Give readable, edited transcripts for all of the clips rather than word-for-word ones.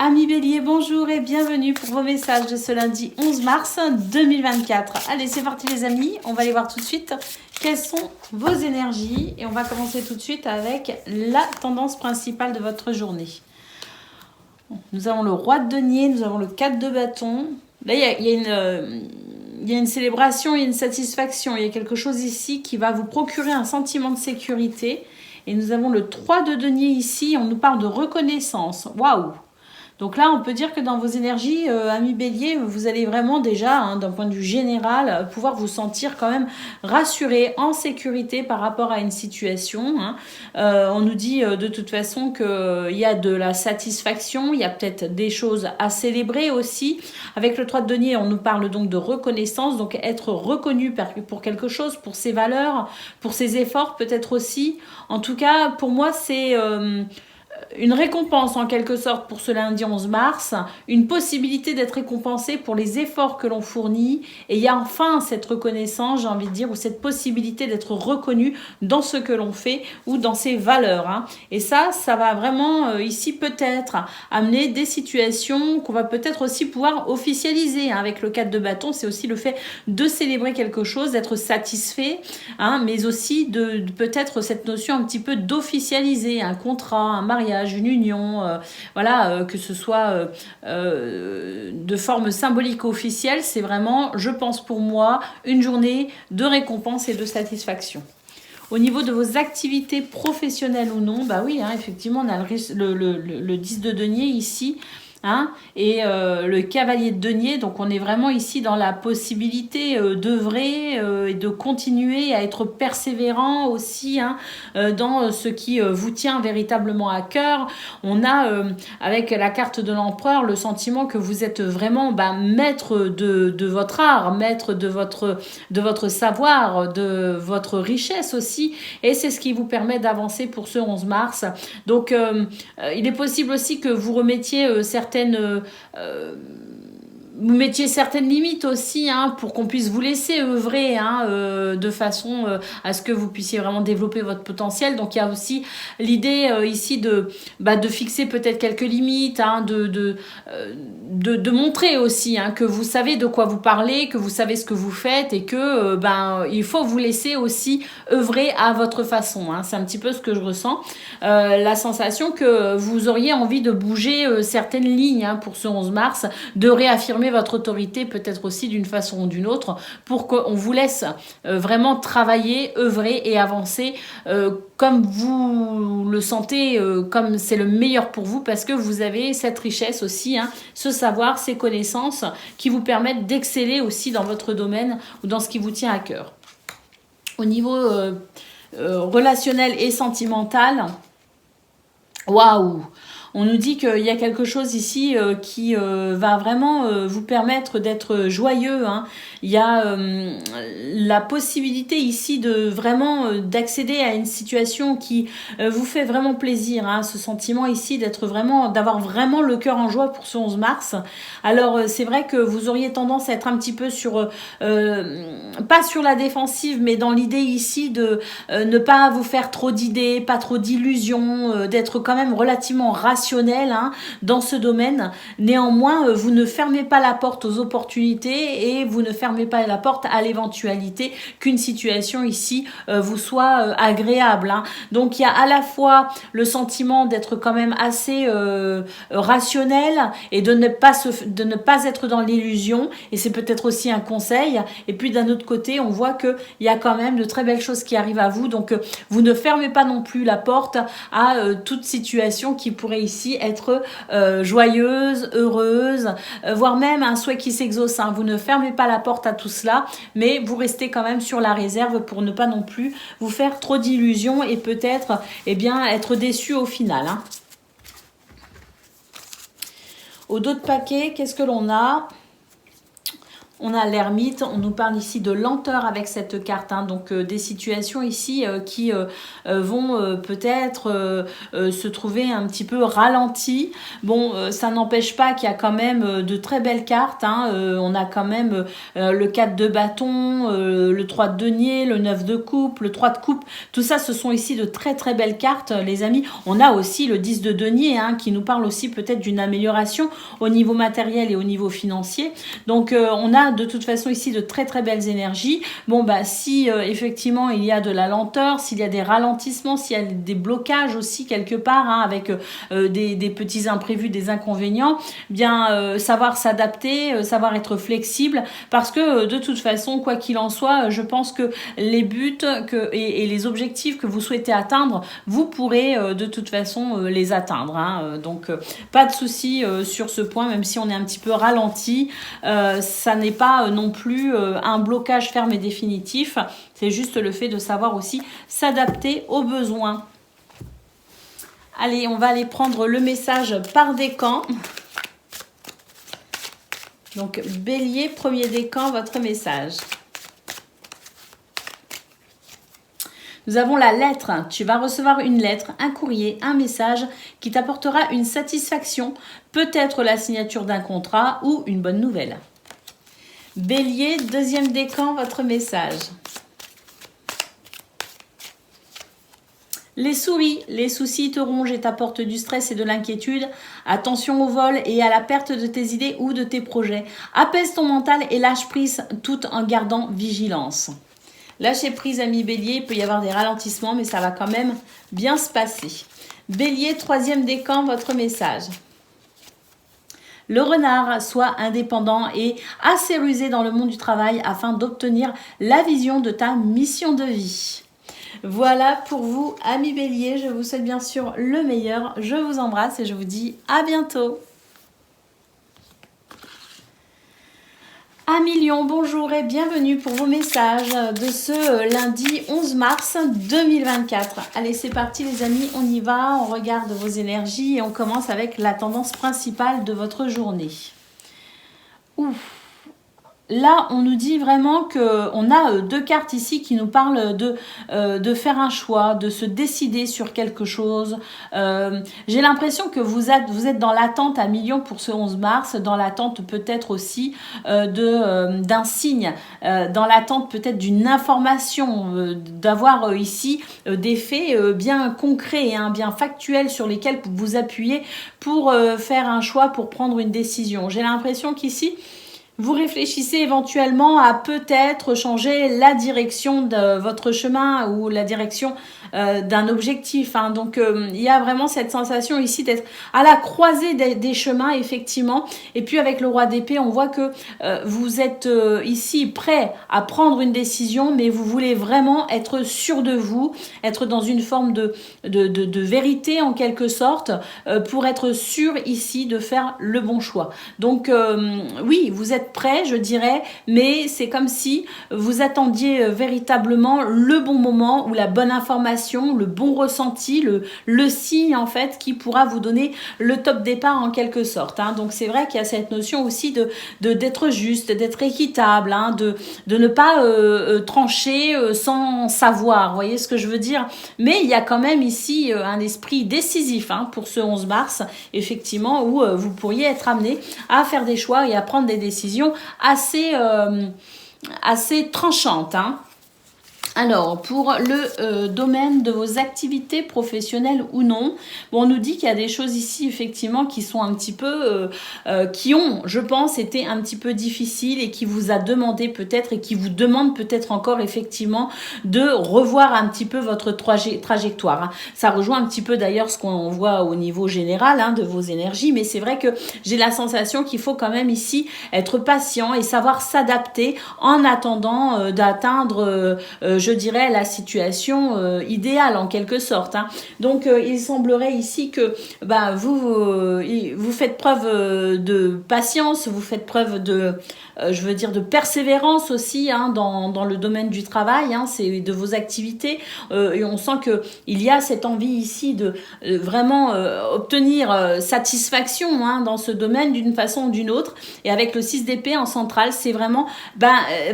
Amis Bélier, bonjour et bienvenue pour vos messages de ce lundi 11 mars 2024. Allez, c'est parti les amis, on va aller voir tout de suite quelles sont vos énergies. Et on va commencer tout de suite avec la tendance principale de votre journée. Nous avons le roi de denier, nous avons le 4 de bâton. Là, il y a une célébration, il y a une satisfaction, il y a quelque chose ici qui va vous procurer un sentiment de sécurité. Et nous avons le 3 de denier ici, on nous parle de reconnaissance. Waouh! Donc là, on peut dire que dans vos énergies, amis bélier, vous allez vraiment déjà, d'un point de vue général, pouvoir vous sentir quand même rassuré, en sécurité par rapport à une situation. On nous dit de toute façon qu'il y a de la satisfaction, il y a peut-être des choses à célébrer aussi. Avec le 3 de denier, on nous parle donc de reconnaissance, donc être reconnu pour quelque chose, pour ses valeurs, pour ses efforts peut-être aussi. En tout cas, pour moi, c'est une récompense en quelque sorte pour ce lundi 11 mars, une possibilité d'être récompensé pour les efforts que l'on fournit, et il y a enfin cette reconnaissance, j'ai envie de dire, ou cette possibilité d'être reconnu dans ce que l'on fait ou dans ses valeurs. Et ça va vraiment ici peut-être amener des situations qu'on va peut-être aussi pouvoir officialiser. Avec le 4 de bâton, c'est aussi le fait de célébrer quelque chose, d'être satisfait, mais aussi de peut-être cette notion un petit peu d'officialiser un contrat, un mariage, une union, que ce soit de forme symbolique ou officielle, c'est vraiment, je pense pour moi, une journée de récompense et de satisfaction. Au niveau de vos activités professionnelles ou non, bah oui, effectivement, on a le 10 de denier ici, et le cavalier de denier, donc on est vraiment ici dans la possibilité d'œuvrer et de continuer à être persévérant aussi dans ce qui vous tient véritablement à cœur. On a avec la carte de l'empereur le sentiment que vous êtes vraiment maître de votre art, maître de votre savoir, de votre richesse aussi, et c'est ce qui vous permet d'avancer pour ce 11 mars. Donc il est possible aussi que vous remettiez vous mettiez certaines limites aussi pour qu'on puisse vous laisser œuvrer de façon à ce que vous puissiez vraiment développer votre potentiel. Donc il y a aussi l'idée ici de fixer peut-être quelques limites, de montrer aussi que vous savez de quoi vous parlez, que vous savez ce que vous faites et que il faut vous laisser aussi œuvrer à votre façon. C'est un petit peu ce que je ressens. La sensation que vous auriez envie de bouger certaines lignes pour ce 11 mars, de réaffirmer votre autorité peut-être aussi d'une façon ou d'une autre pour qu'on vous laisse vraiment travailler, œuvrer et avancer comme vous le sentez, comme c'est le meilleur pour vous, parce que vous avez cette richesse aussi, ce savoir, ces connaissances qui vous permettent d'exceller aussi dans votre domaine ou dans ce qui vous tient à cœur. Au niveau relationnel et sentimental, waouh! On nous dit qu'il y a quelque chose ici qui va vraiment vous permettre d'être joyeux. Il y a la possibilité ici de vraiment d'accéder à une situation qui vous fait vraiment plaisir. Ce sentiment ici d'avoir vraiment le cœur en joie pour ce 11 mars. Alors c'est vrai que vous auriez tendance à être un petit peu pas sur la défensive, mais dans l'idée ici de ne pas vous faire trop d'idées, pas trop d'illusions, d'être quand même relativement rationnel dans ce domaine. Néanmoins, vous ne fermez pas la porte aux opportunités et vous ne fermez pas la porte à l'éventualité qu'une situation ici vous soit agréable. Donc il y a à la fois le sentiment d'être quand même assez rationnel et de ne pas être dans l'illusion, et c'est peut-être aussi un conseil. Et puis d'un autre côté, on voit qu'il y a quand même de très belles choses qui arrivent à vous, donc vous ne fermez pas non plus la porte à toute situation qui pourrait ici être joyeuse, heureuse, voire même un souhait qui s'exauce. Vous ne fermez pas la porte à tout cela, mais vous restez quand même sur la réserve pour ne pas non plus vous faire trop d'illusions et peut-être être déçu au final. Au dos de paquet, qu'est-ce que l'on a ? On a l'ermite, on nous parle ici de lenteur avec cette carte, hein, donc des situations ici qui vont peut-être se trouver un petit peu ralenties. Bon, ça n'empêche pas qu'il y a quand même de très belles cartes, hein, on a quand même le 4 de bâton, le 3 de denier, le 9 de coupe, le 3 de coupe, tout ça ce sont ici de très très belles cartes les amis. On a aussi le 10 de denier, hein, qui nous parle aussi peut-être d'une amélioration au niveau matériel et au niveau financier. Donc on a de toute façon ici de très très belles énergies. Bon bah si effectivement il y a de la lenteur, s'il y a des ralentissements, s'il y a des blocages aussi quelque part, hein, avec des petits imprévus, des inconvénients, bien savoir s'adapter, savoir être flexible, parce que de toute façon quoi qu'il en soit, je pense que les buts et les objectifs que vous souhaitez atteindre, vous pourrez de toute façon les atteindre, hein. Donc pas de souci sur ce point, même si on est un petit peu ralenti, ça n'est pas non plus un blocage ferme et définitif, c'est juste le fait de savoir aussi s'adapter aux besoins. Allez, on va aller prendre le message par décan. Donc Bélier, premier décan, votre message. Nous avons la lettre. Tu vas recevoir une lettre, un courrier, un message qui t'apportera une satisfaction, peut-être la signature d'un contrat ou une bonne nouvelle. Bélier, deuxième décan, votre message. Les souris, les soucis te rongent et t'apportent du stress et de l'inquiétude. Attention au vol et à la perte de tes idées ou de tes projets. Apaise ton mental et lâche prise tout en gardant vigilance. Lâchez prise, ami Bélier, il peut y avoir des ralentissements, mais ça va quand même bien se passer. Bélier, troisième décan, votre message. Le renard, sois indépendant et assez rusé dans le monde du travail afin d'obtenir la vision de ta mission de vie. Voilà pour vous, amis Bélier, je vous souhaite bien sûr le meilleur. Je vous embrasse et je vous dis à bientôt. Amis Lion, bonjour et bienvenue pour vos messages de ce lundi 11 mars 2024. Allez, c'est parti les amis, on y va, on regarde vos énergies et on commence avec la tendance principale de votre journée. Ouf. Là, on nous dit vraiment qu'on a deux cartes ici qui nous parlent de faire un choix, de se décider sur quelque chose. J'ai l'impression que vous êtes dans l'attente à millions pour ce 11 mars, dans l'attente peut-être aussi d'un signe, dans l'attente peut-être d'une information, d'avoir ici des faits bien concrets, hein, bien factuels sur lesquels vous vous appuyez pour faire un choix, pour prendre une décision. J'ai l'impression qu'ici, vous réfléchissez éventuellement à peut-être changer la direction de votre chemin ou la direction d'un objectif, hein. Donc il y a vraiment cette sensation ici d'être à la croisée des chemins effectivement, et puis avec le roi d'épée on voit que vous êtes ici prêt à prendre une décision, mais vous voulez vraiment être sûr de vous, être dans une forme de vérité en quelque sorte, pour être sûr ici de faire le bon choix. Donc oui, vous êtes prêt je dirais, mais c'est comme si vous attendiez véritablement le bon moment ou la bonne information, le bon ressenti, le signe en fait qui pourra vous donner le top départ en quelque sorte, hein. Donc c'est vrai qu'il y a cette notion aussi d'être juste, d'être équitable, hein, de ne pas trancher sans savoir, vous voyez ce que je veux dire. Mais il y a quand même ici un esprit décisif, hein, pour ce 11 mars, effectivement, où vous pourriez être amené à faire des choix et à prendre des décisions assez tranchantes, hein. Alors, pour le domaine de vos activités professionnelles ou non, bon, on nous dit qu'il y a des choses ici, effectivement, qui sont un petit peu, qui ont, je pense, été un petit peu difficiles et qui vous a demandé peut-être et qui vous demande peut-être encore, effectivement, de revoir un petit peu votre trajectoire, hein. Ça rejoint un petit peu d'ailleurs ce qu'on voit au niveau général, hein, de vos énergies, mais c'est vrai que j'ai la sensation qu'il faut quand même ici être patient et savoir s'adapter en attendant d'atteindre, je je dirais, la situation idéale en quelque sorte. Hein. Donc, il semblerait ici que vous faites preuve de patience, vous faites preuve je veux dire, de persévérance aussi hein, dans le domaine du travail, hein, c'est de vos activités. Et on sent qu'il y a cette envie ici de vraiment obtenir satisfaction hein, dans ce domaine d'une façon ou d'une autre. Et avec le 6 d'épée en centrale, c'est vraiment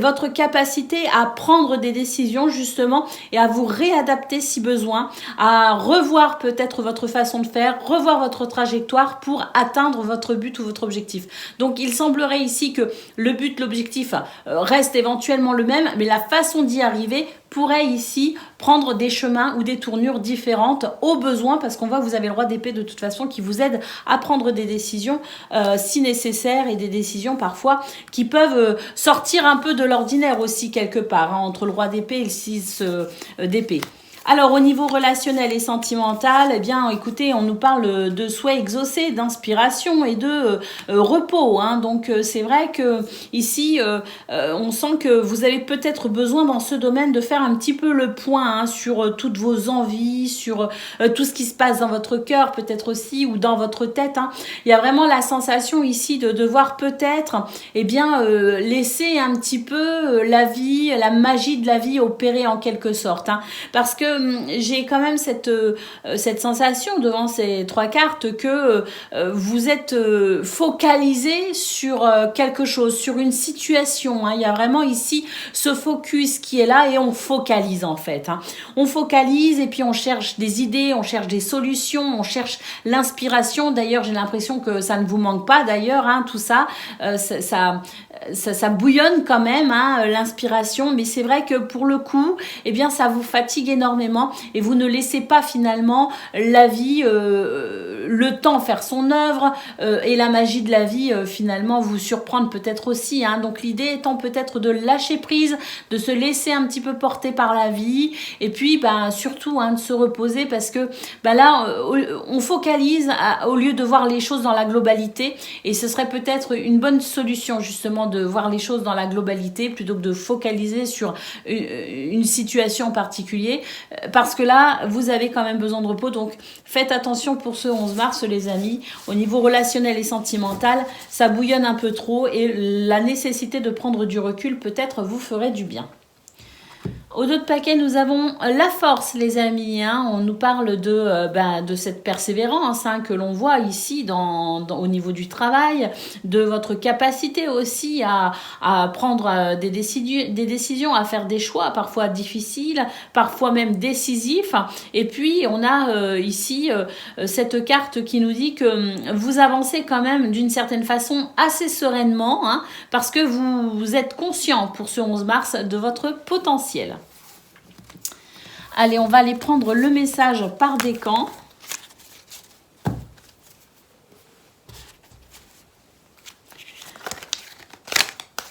votre capacité à prendre des décisions justement et à vous réadapter si besoin, à revoir peut-être votre façon de faire, revoir votre trajectoire pour atteindre votre but ou votre objectif. Donc il semblerait ici que le but, l'objectif reste éventuellement le même, mais la façon d'y arriver pourrait ici prendre des chemins ou des tournures différentes au besoin, parce qu'on voit que vous avez le roi d'épée de toute façon qui vous aide à prendre des décisions si nécessaire, et des décisions parfois qui peuvent sortir un peu de l'ordinaire aussi quelque part, hein, entre le roi d'épée et le 6 d'épée. Alors, au niveau relationnel et sentimental, eh bien, écoutez, on nous parle de souhaits exaucés, d'inspiration et de repos. Hein. Donc, c'est vrai que ici, on sent que vous avez peut-être besoin dans ce domaine de faire un petit peu le point hein, sur toutes vos envies, sur tout ce qui se passe dans votre cœur, peut-être aussi, ou dans votre tête. Hein. Il y a vraiment la sensation ici de devoir peut-être, eh bien, laisser un petit peu la vie, la magie de la vie opérer en quelque sorte. Hein. Parce que j'ai quand même cette sensation devant ces 3 cartes que vous êtes focalisé sur quelque chose, sur une situation. Hein. Il y a vraiment ici ce focus qui est là et on focalise en fait. Hein. On focalise et puis on cherche des idées, on cherche des solutions, on cherche l'inspiration. D'ailleurs, j'ai l'impression que ça ne vous manque pas d'ailleurs, hein, tout ça. Ça bouillonne quand même, hein, l'inspiration, mais c'est vrai que pour le coup, eh bien, ça vous fatigue énormément et vous ne laissez pas finalement la vie, le temps faire son œuvre et la magie de la vie finalement vous surprendre peut-être aussi. Hein. Donc l'idée étant peut-être de lâcher prise, de se laisser un petit peu porter par la vie et puis surtout hein, de se reposer parce que là, on focalise au lieu de voir les choses dans la globalité et ce serait peut-être une bonne solution justement de voir les choses dans la globalité plutôt que de focaliser sur une situation en particulier parce que là, vous avez quand même besoin de repos. Donc, faites attention pour ce 11 mars, les amis. Au niveau relationnel et sentimental, ça bouillonne un peu trop et la nécessité de prendre du recul peut-être vous ferait du bien. Au dos de paquet, nous avons la force, les amis. Hein. On nous parle de cette persévérance hein, que l'on voit ici au niveau du travail, de votre capacité aussi à prendre des décisions, à faire des choix parfois difficiles, parfois même décisifs. Et puis, on a ici cette carte qui nous dit que vous avancez quand même d'une certaine façon assez sereinement hein, parce que vous êtes conscient pour ce 11 mars de votre potentiel. Allez, on va aller prendre le message par décan.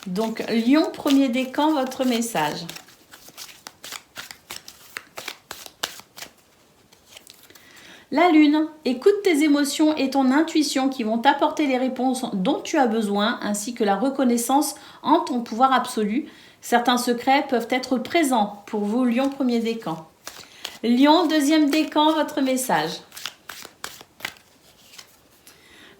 Donc, Lion, premier décan, votre message. La lune, écoute tes émotions et ton intuition qui vont t'apporter les réponses dont tu as besoin, ainsi que la reconnaissance en ton pouvoir absolu. Certains secrets peuvent être présents pour vous, Lion, premier décan. Lion, deuxième décan, votre message.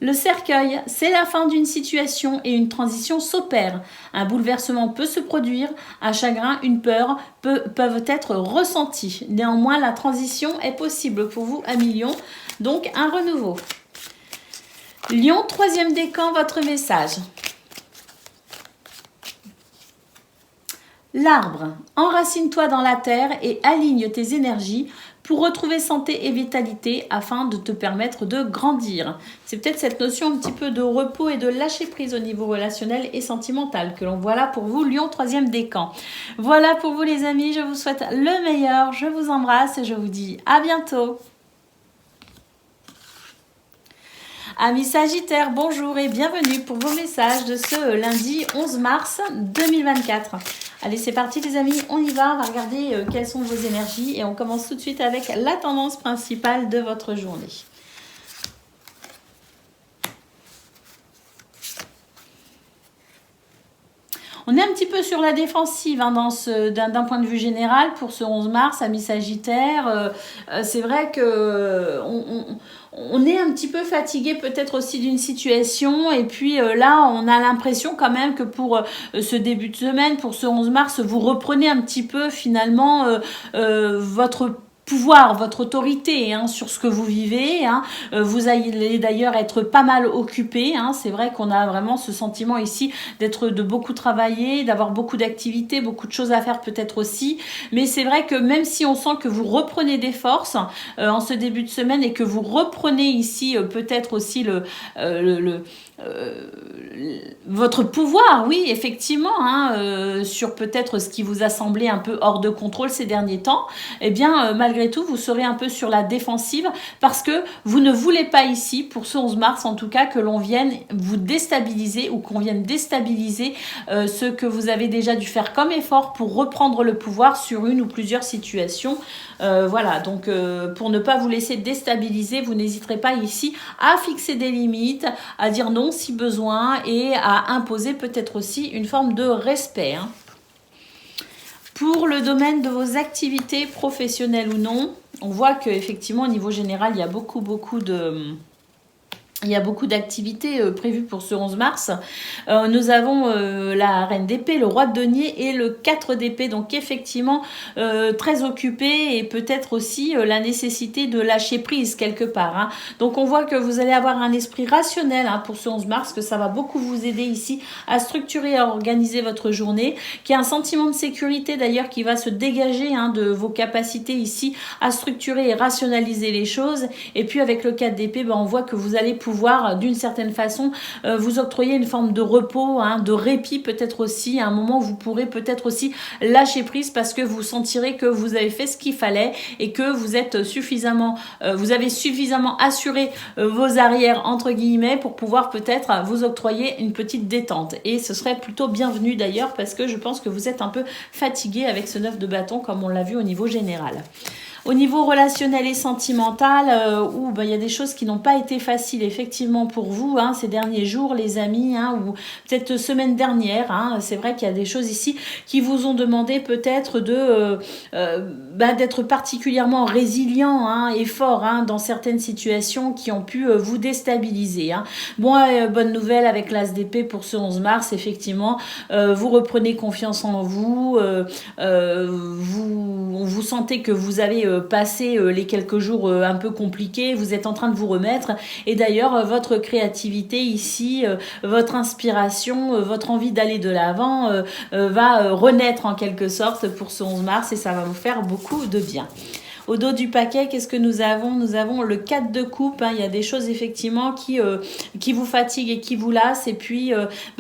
Le cercueil, c'est la fin d'une situation et une transition s'opère. Un bouleversement peut se produire, un chagrin, une peur peuvent être ressentis. Néanmoins, la transition est possible pour vous, ami Lion, donc un renouveau. Lion, troisième décan, votre message. L'arbre, enracine-toi dans la terre et aligne tes énergies pour retrouver santé et vitalité afin de te permettre de grandir. C'est peut-être cette notion un petit peu de repos et de lâcher prise au niveau relationnel et sentimental que l'on voit là pour vous, Lion, troisième décan. Voilà pour vous les amis, je vous souhaite le meilleur, je vous embrasse et je vous dis à bientôt. Amis Sagittaires, bonjour et bienvenue pour vos messages de ce lundi 11 mars 2024. Allez, c'est parti les amis, on y va, on va regarder quelles sont vos énergies et on commence tout de suite avec la tendance principale de votre journée. On est un petit peu sur la défensive hein, d'un point de vue général pour ce 11 mars, amis Sagittaire. C'est vrai que on est un petit peu fatigué peut-être aussi d'une situation et puis là on a l'impression quand même que pour ce début de semaine, pour ce 11 mars, vous reprenez un petit peu finalement votre pouvoir, votre autorité hein, sur ce que vous vivez. Hein. Vous allez d'ailleurs être pas mal occupé. Hein. C'est vrai qu'on a vraiment ce sentiment ici de beaucoup travailler, d'avoir beaucoup d'activités, beaucoup de choses à faire peut-être aussi. Mais c'est vrai que même si on sent que vous reprenez des forces en ce début de semaine et que vous reprenez ici peut-être aussi votre pouvoir, oui, effectivement, hein, sur peut-être ce qui vous a semblé un peu hors de contrôle ces derniers temps, eh bien, malgré tout, vous serez un peu sur la défensive parce que vous ne voulez pas ici, pour ce 11 mars en tout cas, que l'on vienne vous déstabiliser ou qu'on vienne déstabiliser ce que vous avez déjà dû faire comme effort pour reprendre le pouvoir sur une ou plusieurs situations. Voilà, donc pour ne pas vous laisser déstabiliser, vous n'hésiterez pas ici à fixer des limites, à dire non si besoin et à imposer peut-être aussi une forme de respect. Hein. Pour le domaine de vos activités professionnelles ou non, on voit qu'effectivement au niveau général, il y a beaucoup d'activités prévues pour ce 11 mars. Nous avons la reine d'épée, le roi de denier et le 4 d'épée. Donc effectivement, très occupé et peut-être aussi la nécessité de lâcher prise quelque part. Hein. Donc on voit que vous allez avoir un esprit rationnel hein, pour ce 11 mars, que ça va beaucoup vous aider ici à structurer, à organiser votre journée, qu'il y a un sentiment de sécurité d'ailleurs qui va se dégager hein, de vos capacités ici à structurer et rationaliser les choses. Et puis avec le 4 d'épée, on voit que vous allez pouvoir d'une certaine façon vous octroyer une forme de repos, hein, de répit peut-être aussi, à un moment où vous pourrez peut-être aussi lâcher prise parce que vous sentirez que vous avez fait ce qu'il fallait et que vous êtes suffisamment, vous avez suffisamment assuré vos arrières entre guillemets pour pouvoir peut-être vous octroyer une petite détente. Et ce serait plutôt bienvenu d'ailleurs parce que je pense que vous êtes un peu fatigué avec ce 9 de bâton comme on l'a vu au niveau général. Au niveau relationnel et sentimental, où il y a des choses qui n'ont pas été faciles effectivement pour vous hein, ces derniers jours, les amis, hein, ou peut-être semaine dernière. Hein, c'est vrai qu'il y a des choses ici qui vous ont demandé peut-être d'être particulièrement résilient hein, et fort hein, dans certaines situations qui ont pu vous déstabiliser. Hein. Bon, bonne nouvelle avec l'As d'épée pour ce 11 mars, effectivement, vous reprenez confiance en vous, vous sentez que vous avez passé les quelques jours un peu compliqués, vous êtes en train de vous remettre et d'ailleurs votre créativité ici, votre inspiration, votre envie d'aller de l'avant va renaître en quelque sorte pour ce 11 mars et ça va vous faire beaucoup de bien. Au dos du paquet, qu'est-ce que nous avons? Nous avons le 4 de coupe. Hein. Il y a des choses effectivement qui vous fatiguent et qui vous lassent. Et puis,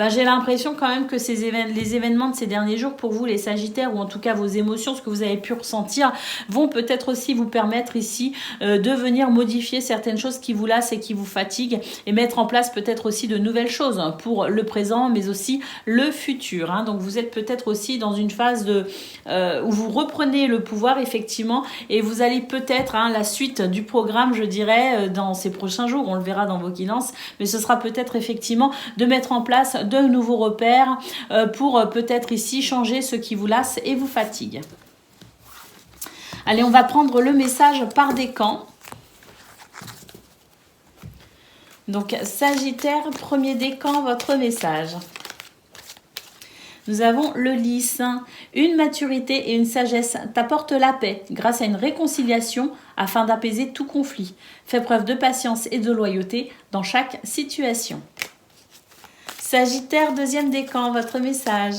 j'ai l'impression quand même que les événements de ces derniers jours, pour vous les Sagittaires, ou en tout cas vos émotions, ce que vous avez pu ressentir, vont peut-être aussi vous permettre ici de venir modifier certaines choses qui vous lassent et qui vous fatiguent et mettre en place peut-être aussi de nouvelles choses pour le présent, mais aussi le futur. Hein. Donc, vous êtes peut-être aussi dans une phase où vous reprenez le pouvoir, effectivement, et vous allez peut-être, hein, la suite du programme, je dirais, dans ces prochains jours, on le verra dans vos guidances, mais ce sera peut-être effectivement de mettre en place de nouveaux repères pour peut-être ici changer ce qui vous lasse et vous fatigue. Allez, on va prendre le message par décan. Donc, Sagittaire, premier décan, votre message. Nous avons le lys. Une maturité et une sagesse t'apportent la paix grâce à une réconciliation afin d'apaiser tout conflit. Fais preuve de patience et de loyauté dans chaque situation. Sagittaire, deuxième décan, votre message.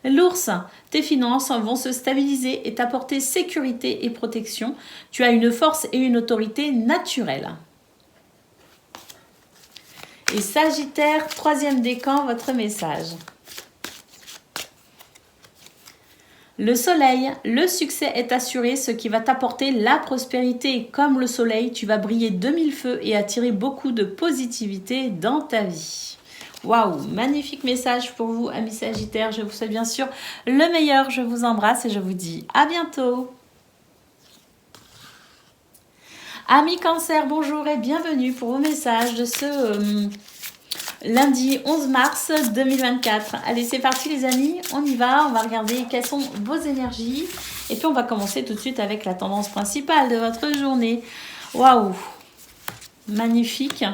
L'ours, tes finances vont se stabiliser et t'apporter sécurité et protection. Tu as une force et une autorité naturelle. Et Sagittaire, troisième décan, votre message. Le soleil, le succès est assuré, ce qui va t'apporter la prospérité. Comme le soleil, tu vas briller de mille feux et attirer beaucoup de positivité dans ta vie. Waouh, magnifique message pour vous, amis Sagittaires. Je vous souhaite bien sûr le meilleur. Je vous embrasse et je vous dis à bientôt. Amis Cancer, bonjour et bienvenue pour vos messages de ce lundi 11 mars 2024. Allez, c'est parti les amis, on y va, on va regarder quelles sont vos énergies. Et puis on va commencer tout de suite avec la tendance principale de votre journée. Waouh, magnifique,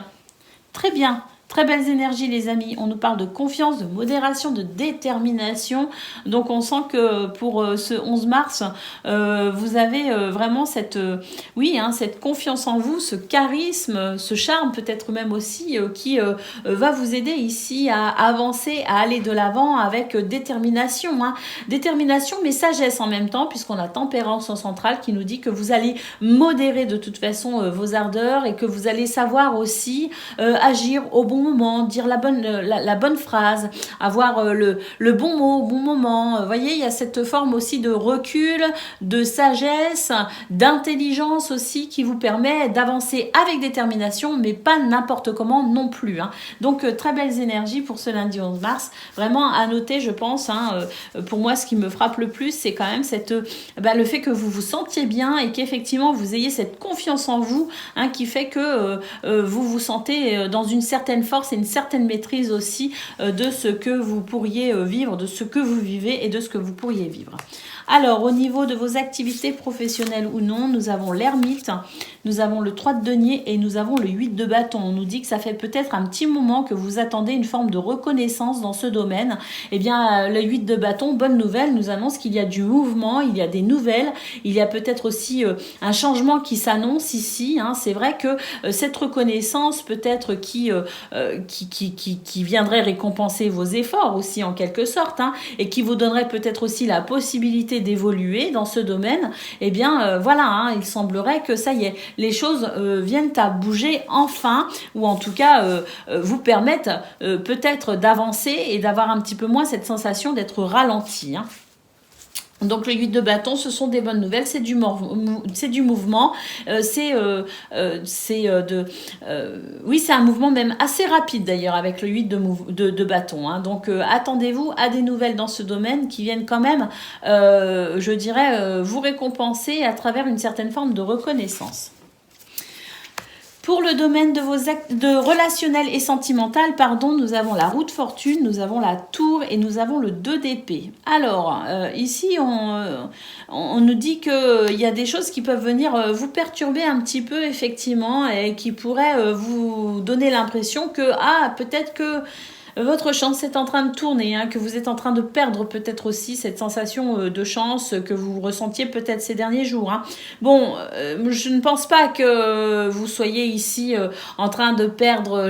très bien. Très belles énergies les amis, on nous parle de confiance, de modération, de détermination. Donc on sent que pour ce 11 mars, vous avez vraiment cette, cette confiance en vous, ce charisme, ce charme peut-être même aussi qui va vous aider ici à avancer, à aller de l'avant avec détermination. Hein. Détermination mais sagesse en même temps puisqu'on a tempérance en centrale qui nous dit que vous allez modérer de toute façon vos ardeurs et que vous allez savoir aussi agir au bon moment, dire la bonne phrase, avoir le bon mot au bon moment. Vous voyez, il y a cette forme aussi de recul, de sagesse, d'intelligence aussi qui vous permet d'avancer avec détermination, mais pas n'importe comment non plus. Hein. Donc, très belles énergies pour ce lundi 11 mars. Vraiment à noter, je pense, pour moi, ce qui me frappe le plus, c'est quand même le fait que vous vous sentiez bien et qu'effectivement, vous ayez cette confiance en vous qui fait que vous vous sentez dans une certaine force et une certaine maîtrise aussi de ce que vous pourriez vivre, de ce que vous vivez et de ce que vous pourriez vivre. Alors, au niveau de vos activités professionnelles ou non, nous avons l'ermite, nous avons le 3 de denier et nous avons le 8 de bâton. On nous dit que ça fait peut-être un petit moment que vous attendez une forme de reconnaissance dans ce domaine. Eh bien, le 8 de bâton, bonne nouvelle, nous annonce qu'il y a du mouvement, il y a des nouvelles, il y a peut-être aussi un changement qui s'annonce ici. Hein. C'est vrai que cette reconnaissance peut-être qui viendrait récompenser vos efforts aussi en quelque sorte et qui vous donnerait peut-être aussi la possibilité d'évoluer dans ce domaine, eh bien il semblerait que ça y est, les choses viennent à bouger enfin, ou en tout cas vous permettent peut-être d'avancer et d'avoir un petit peu moins cette sensation d'être ralenti. Hein. Donc le 8 de bâton, ce sont des bonnes nouvelles, c'est du mouvement, c'est un mouvement même assez rapide d'ailleurs avec le 8 de bâton. Hein. Donc attendez-vous à des nouvelles dans ce domaine qui viennent quand même, vous récompenser à travers une certaine forme de reconnaissance. Pour le domaine de relationnel et sentimental, nous avons la roue de fortune, nous avons la tour et nous avons le 2 d'épée. Alors, ici, on nous dit qu'il y a des choses qui peuvent venir vous perturber un petit peu, effectivement, et qui pourraient vous donner l'impression que, peut-être que votre chance est en train de tourner, que vous êtes en train de perdre peut-être aussi cette sensation de chance que vous ressentiez peut-être ces derniers jours. Hein. Bon, je ne pense pas que vous soyez ici en train de perdre,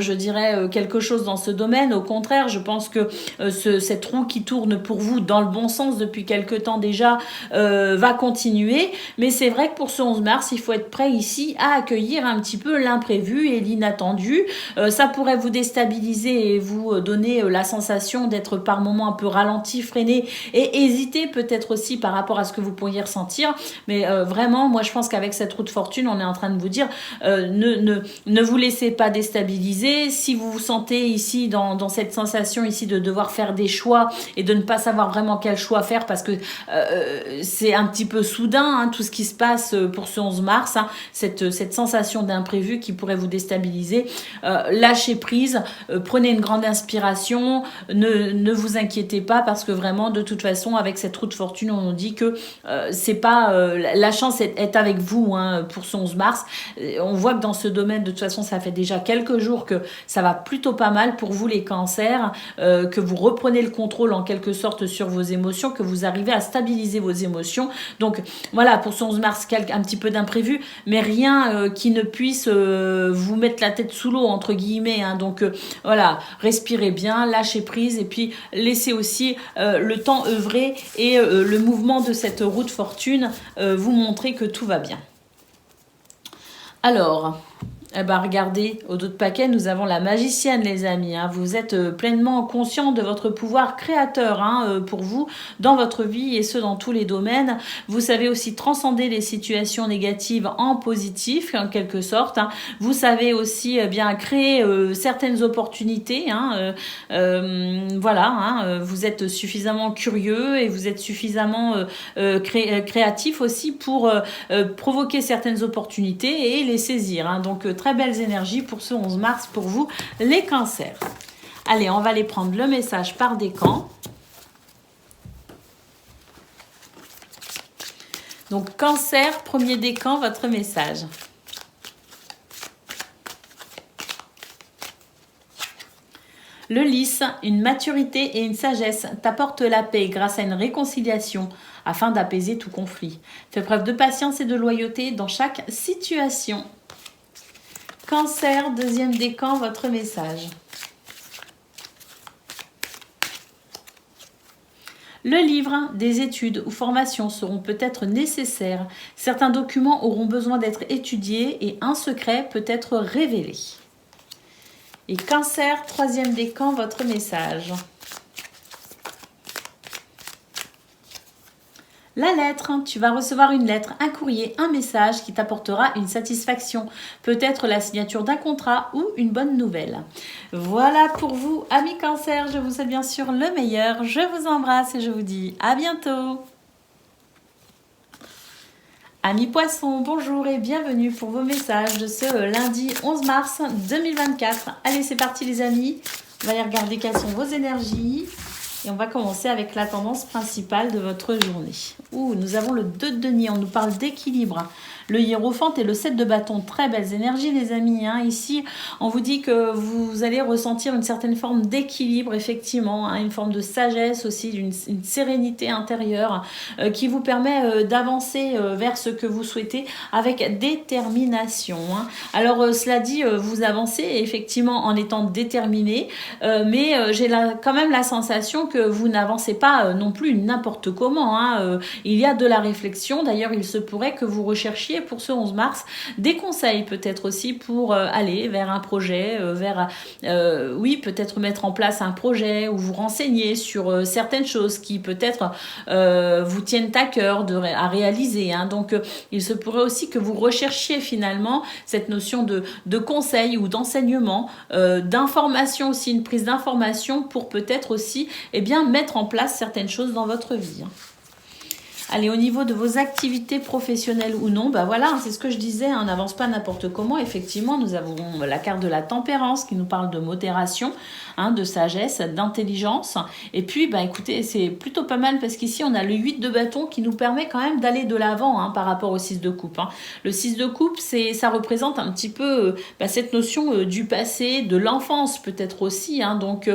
quelque chose dans ce domaine. Au contraire, je pense que cette roue qui tourne pour vous dans le bon sens depuis quelque temps déjà va continuer. Mais c'est vrai que pour ce 11 mars, il faut être prêt ici à accueillir un petit peu l'imprévu et l'inattendu. Ça pourrait vous déstabiliser et vous donner la sensation d'être par moments un peu ralenti, freiné et hésiter peut-être aussi par rapport à ce que vous pourriez ressentir. Mais vraiment, moi je pense qu'avec cette roue de fortune, on est en train de vous dire ne vous laissez pas déstabiliser. Si vous vous sentez ici dans cette sensation ici de devoir faire des choix et de ne pas savoir vraiment quel choix faire parce que c'est un petit peu soudain tout ce qui se passe pour ce 11 mars, cette sensation d'imprévu qui pourrait vous déstabiliser, lâchez prise, prenez une grande inspiration, ne vous inquiétez pas parce que vraiment de toute façon avec cette roue de fortune on nous dit que c'est pas la chance est avec vous pour ce 11 mars. On voit que dans ce domaine de toute façon ça fait déjà quelques jours que ça va plutôt pas mal pour vous les cancers, que vous reprenez le contrôle en quelque sorte sur vos émotions, que vous arrivez à stabiliser vos émotions. Donc voilà, pour ce 11 mars un petit peu d'imprévu mais rien qui ne puisse vous mettre la tête sous l'eau entre guillemets. Donc voilà, respirez bien, lâchez prise et puis laissez aussi le temps œuvrer et le mouvement de cette roue de fortune vous montrer que tout va bien. Alors, regardez, au dos de paquet, nous avons la magicienne, les amis. Vous êtes pleinement conscient de votre pouvoir créateur pour vous, dans votre vie et ce, dans tous les domaines. Vous savez aussi transcender les situations négatives en positif, en quelque sorte. Vous savez aussi bien créer certaines opportunités. Vous êtes suffisamment curieux et vous êtes suffisamment créatif aussi pour provoquer certaines opportunités et les saisir. Donc, très belles énergies pour ce 11 mars pour vous, les cancers. Allez, on va aller prendre le message par décan. Donc, Cancer, premier décan, votre message. Le Lys, une maturité et une sagesse t'apportent la paix grâce à une réconciliation afin d'apaiser tout conflit. Fais preuve de patience et de loyauté dans chaque situation. Cancer, deuxième décan, votre message. Le livre, des études ou formations seront peut-être nécessaires. Certains documents auront besoin d'être étudiés et un secret peut être révélé. Et Cancer, troisième décan, votre message. La lettre, tu vas recevoir une lettre, un courrier, un message qui t'apportera une satisfaction, peut-être la signature d'un contrat ou une bonne nouvelle. Voilà pour vous, amis Cancer, je vous souhaite bien sûr le meilleur, je vous embrasse et je vous dis à bientôt. Amis Poissons, bonjour et bienvenue pour vos messages de ce lundi 11 mars 2024. Allez, c'est parti les amis, on va aller regarder quelles sont vos énergies. Et on va commencer avec la tendance principale de votre journée. Nous avons le 2 de denier, on nous parle d'équilibre. Le hiérophante et le 7 de bâton, très belles énergies les amis. Ici, on vous dit que vous allez ressentir une certaine forme d'équilibre, effectivement, une forme de sagesse aussi, une sérénité intérieure qui vous permet d'avancer vers ce que vous souhaitez avec détermination. Alors, cela dit, vous avancez effectivement en étant déterminé, mais j'ai quand même la sensation que vous n'avancez pas non plus n'importe comment. Il y a de la réflexion. D'ailleurs, il se pourrait que vous recherchiez pour ce 11 mars des conseils peut-être aussi pour aller vers un projet, peut-être mettre en place un projet ou vous renseigner sur certaines choses qui peut-être vous tiennent à cœur à réaliser. Donc, il se pourrait aussi que vous recherchiez finalement cette notion de conseil ou d'enseignement, d'information aussi, une prise d'information pour peut-être aussi mettre en place certaines choses dans votre vie. Allez, au niveau de vos activités professionnelles ou non, voilà, c'est ce que je disais, on n'avance pas n'importe comment. Effectivement, nous avons la carte de la tempérance qui nous parle de modération, de sagesse, d'intelligence. Et puis, écoutez, c'est plutôt pas mal parce qu'ici, on a le 8 de bâton qui nous permet quand même d'aller de l'avant par rapport au 6 de coupe. Le 6 de coupe, ça représente un petit peu cette notion du passé, de l'enfance peut-être aussi. Donc,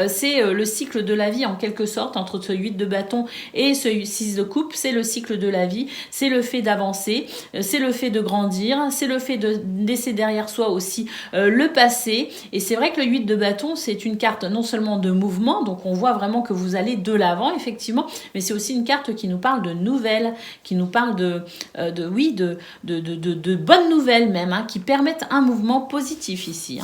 c'est le cycle de la vie en quelque sorte entre ce 8 de bâton et ce 6 de coupe. C'est le cycle de la vie, c'est le fait d'avancer, c'est le fait de grandir, c'est le fait de laisser derrière soi aussi le passé. Et c'est vrai que le 8 de bâton, c'est une carte non seulement de mouvement, donc on voit vraiment que vous allez de l'avant, effectivement, mais c'est aussi une carte qui nous parle de nouvelles, qui nous parle de bonnes nouvelles même, qui permettent un mouvement positif ici.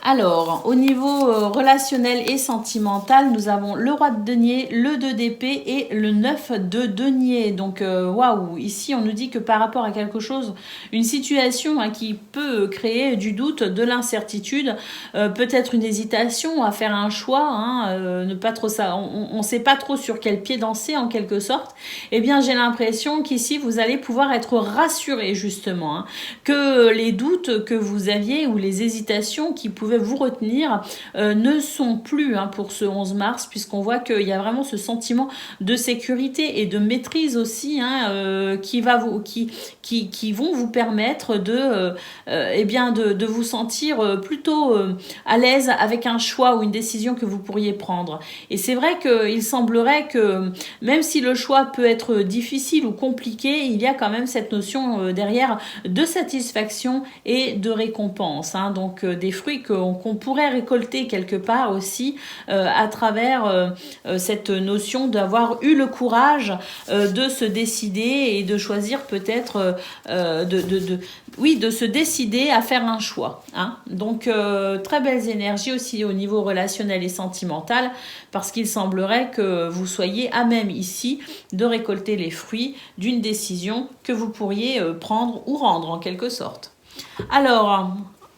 Alors, au niveau relationnel et sentimental, nous avons le roi de denier, le 2 d'épée et le 9 de denier. Donc, waouh, ici on nous dit que par rapport à quelque chose, une situation qui peut créer du doute, de l'incertitude, peut-être une hésitation à faire un choix, ne pas trop ça, on ne sait pas trop sur quel pied danser en quelque sorte. Eh bien, j'ai l'impression qu'ici vous allez pouvoir être rassuré justement, que les doutes que vous aviez ou les hésitations qui pouvaient vous retenir ne sont plus pour ce 11 mars, puisqu'on voit qu'il y a vraiment ce sentiment de sécurité et de maîtrise aussi qui vont vous permettre de vous sentir plutôt à l'aise avec un choix ou une décision que vous pourriez prendre. Et c'est vrai qu'il semblerait que même si le choix peut être difficile ou compliqué, il y a quand même cette notion derrière de satisfaction et de récompense. Donc des fruits qu'on pourrait récolter quelque part aussi à travers cette notion d'avoir eu le courage de se décider et de choisir peut-être de se décider à faire un choix. Donc très belles énergies aussi au niveau relationnel et sentimental, parce qu'il semblerait que vous soyez à même ici de récolter les fruits d'une décision que vous pourriez prendre ou rendre en quelque sorte. Alors,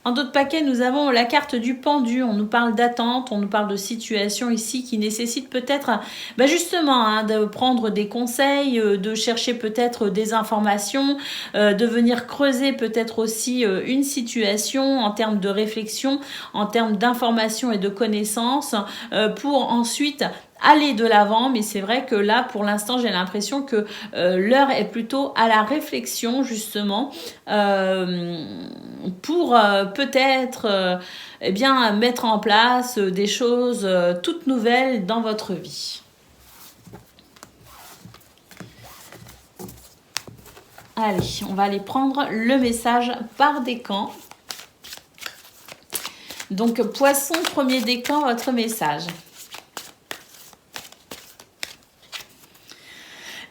En d'autres paquets, nous avons la carte du pendu. On nous parle d'attente, on nous parle de situation ici qui nécessite peut-être justement de prendre des conseils, de chercher peut-être des informations, de venir creuser peut-être aussi une situation en termes de réflexion, en termes d'information et de connaissances pour ensuite aller de l'avant, mais c'est vrai que là, pour l'instant, j'ai l'impression que l'heure est plutôt à la réflexion, justement, pour peut-être mettre en place des choses toutes nouvelles dans votre vie. Allez, on va aller prendre le message par décan. Donc, Poisson, premier décan, votre message.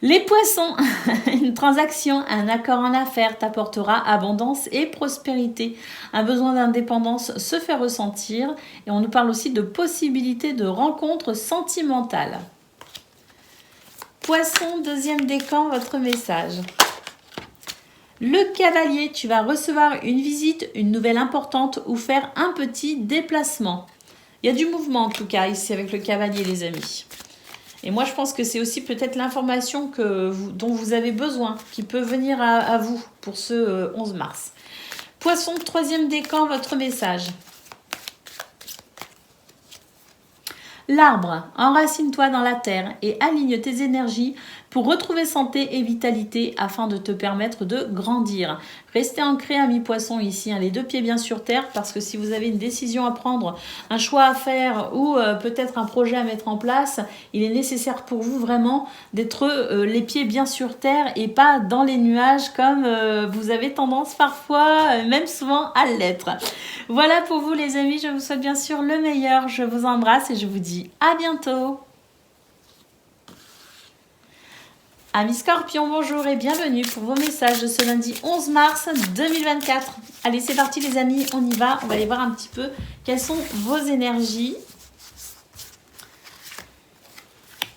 Les poissons, une transaction, un accord en affaires t'apportera abondance et prospérité. Un besoin d'indépendance se fait ressentir et on nous parle aussi de possibilités de rencontres sentimentales. Poisson, deuxième décan, votre message. Le cavalier, tu vas recevoir une visite, une nouvelle importante ou faire un petit déplacement. Il y a du mouvement en tout cas ici avec le cavalier les amis. Et moi, je pense que c'est aussi peut-être l'information dont vous avez besoin, qui peut venir à vous pour ce 11 mars. Poisson, troisième décan, votre message. L'arbre, enracine-toi dans la terre et aligne tes énergies pour retrouver santé et vitalité afin de te permettre de grandir. Restez ancré, ami poisson, ici, les deux pieds bien sur terre, parce que si vous avez une décision à prendre, un choix à faire ou peut-être un projet à mettre en place, il est nécessaire pour vous vraiment d'être les pieds bien sur terre et pas dans les nuages comme vous avez tendance parfois, même souvent, à l'être. Voilà pour vous les amis, je vous souhaite bien sûr le meilleur, je vous embrasse et je vous dis à bientôt. Amis Scorpion, bonjour et bienvenue pour vos messages de ce lundi 11 mars 2024. Allez, c'est parti les amis, on y va. On va aller voir un petit peu quelles sont vos énergies.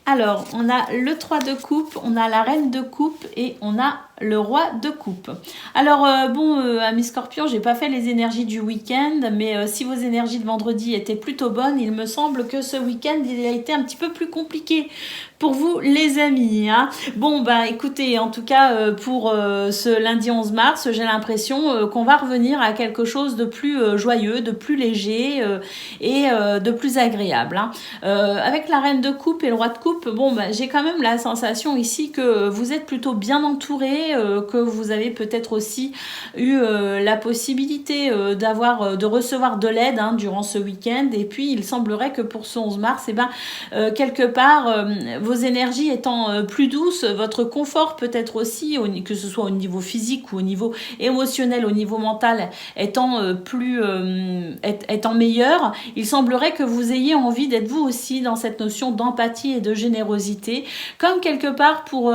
Alors, on a le 3 de coupe, on a la reine de coupe et on a le roi de coupe. Alors, amis Scorpion, j'ai pas fait les énergies du week-end, mais si vos énergies de vendredi étaient plutôt bonnes, il me semble que ce week-end, il a été un petit peu plus compliqué pour vous, les amis. Écoutez, en tout cas, pour ce lundi 11 mars, j'ai l'impression qu'on va revenir à quelque chose de plus joyeux, de plus léger et de plus agréable. Avec la reine de coupe et le roi de coupe, j'ai quand même la sensation ici que vous êtes plutôt bien entouré, que vous avez peut-être aussi eu la possibilité de recevoir de l'aide durant ce week-end. Et puis, il semblerait que pour ce 11 mars, quelque part, vos énergies étant plus douces, votre confort peut-être aussi, que ce soit au niveau physique ou au niveau émotionnel, au niveau mental, étant meilleur, il semblerait que vous ayez envie d'être vous aussi dans cette notion d'empathie et de générosité, comme quelque part pour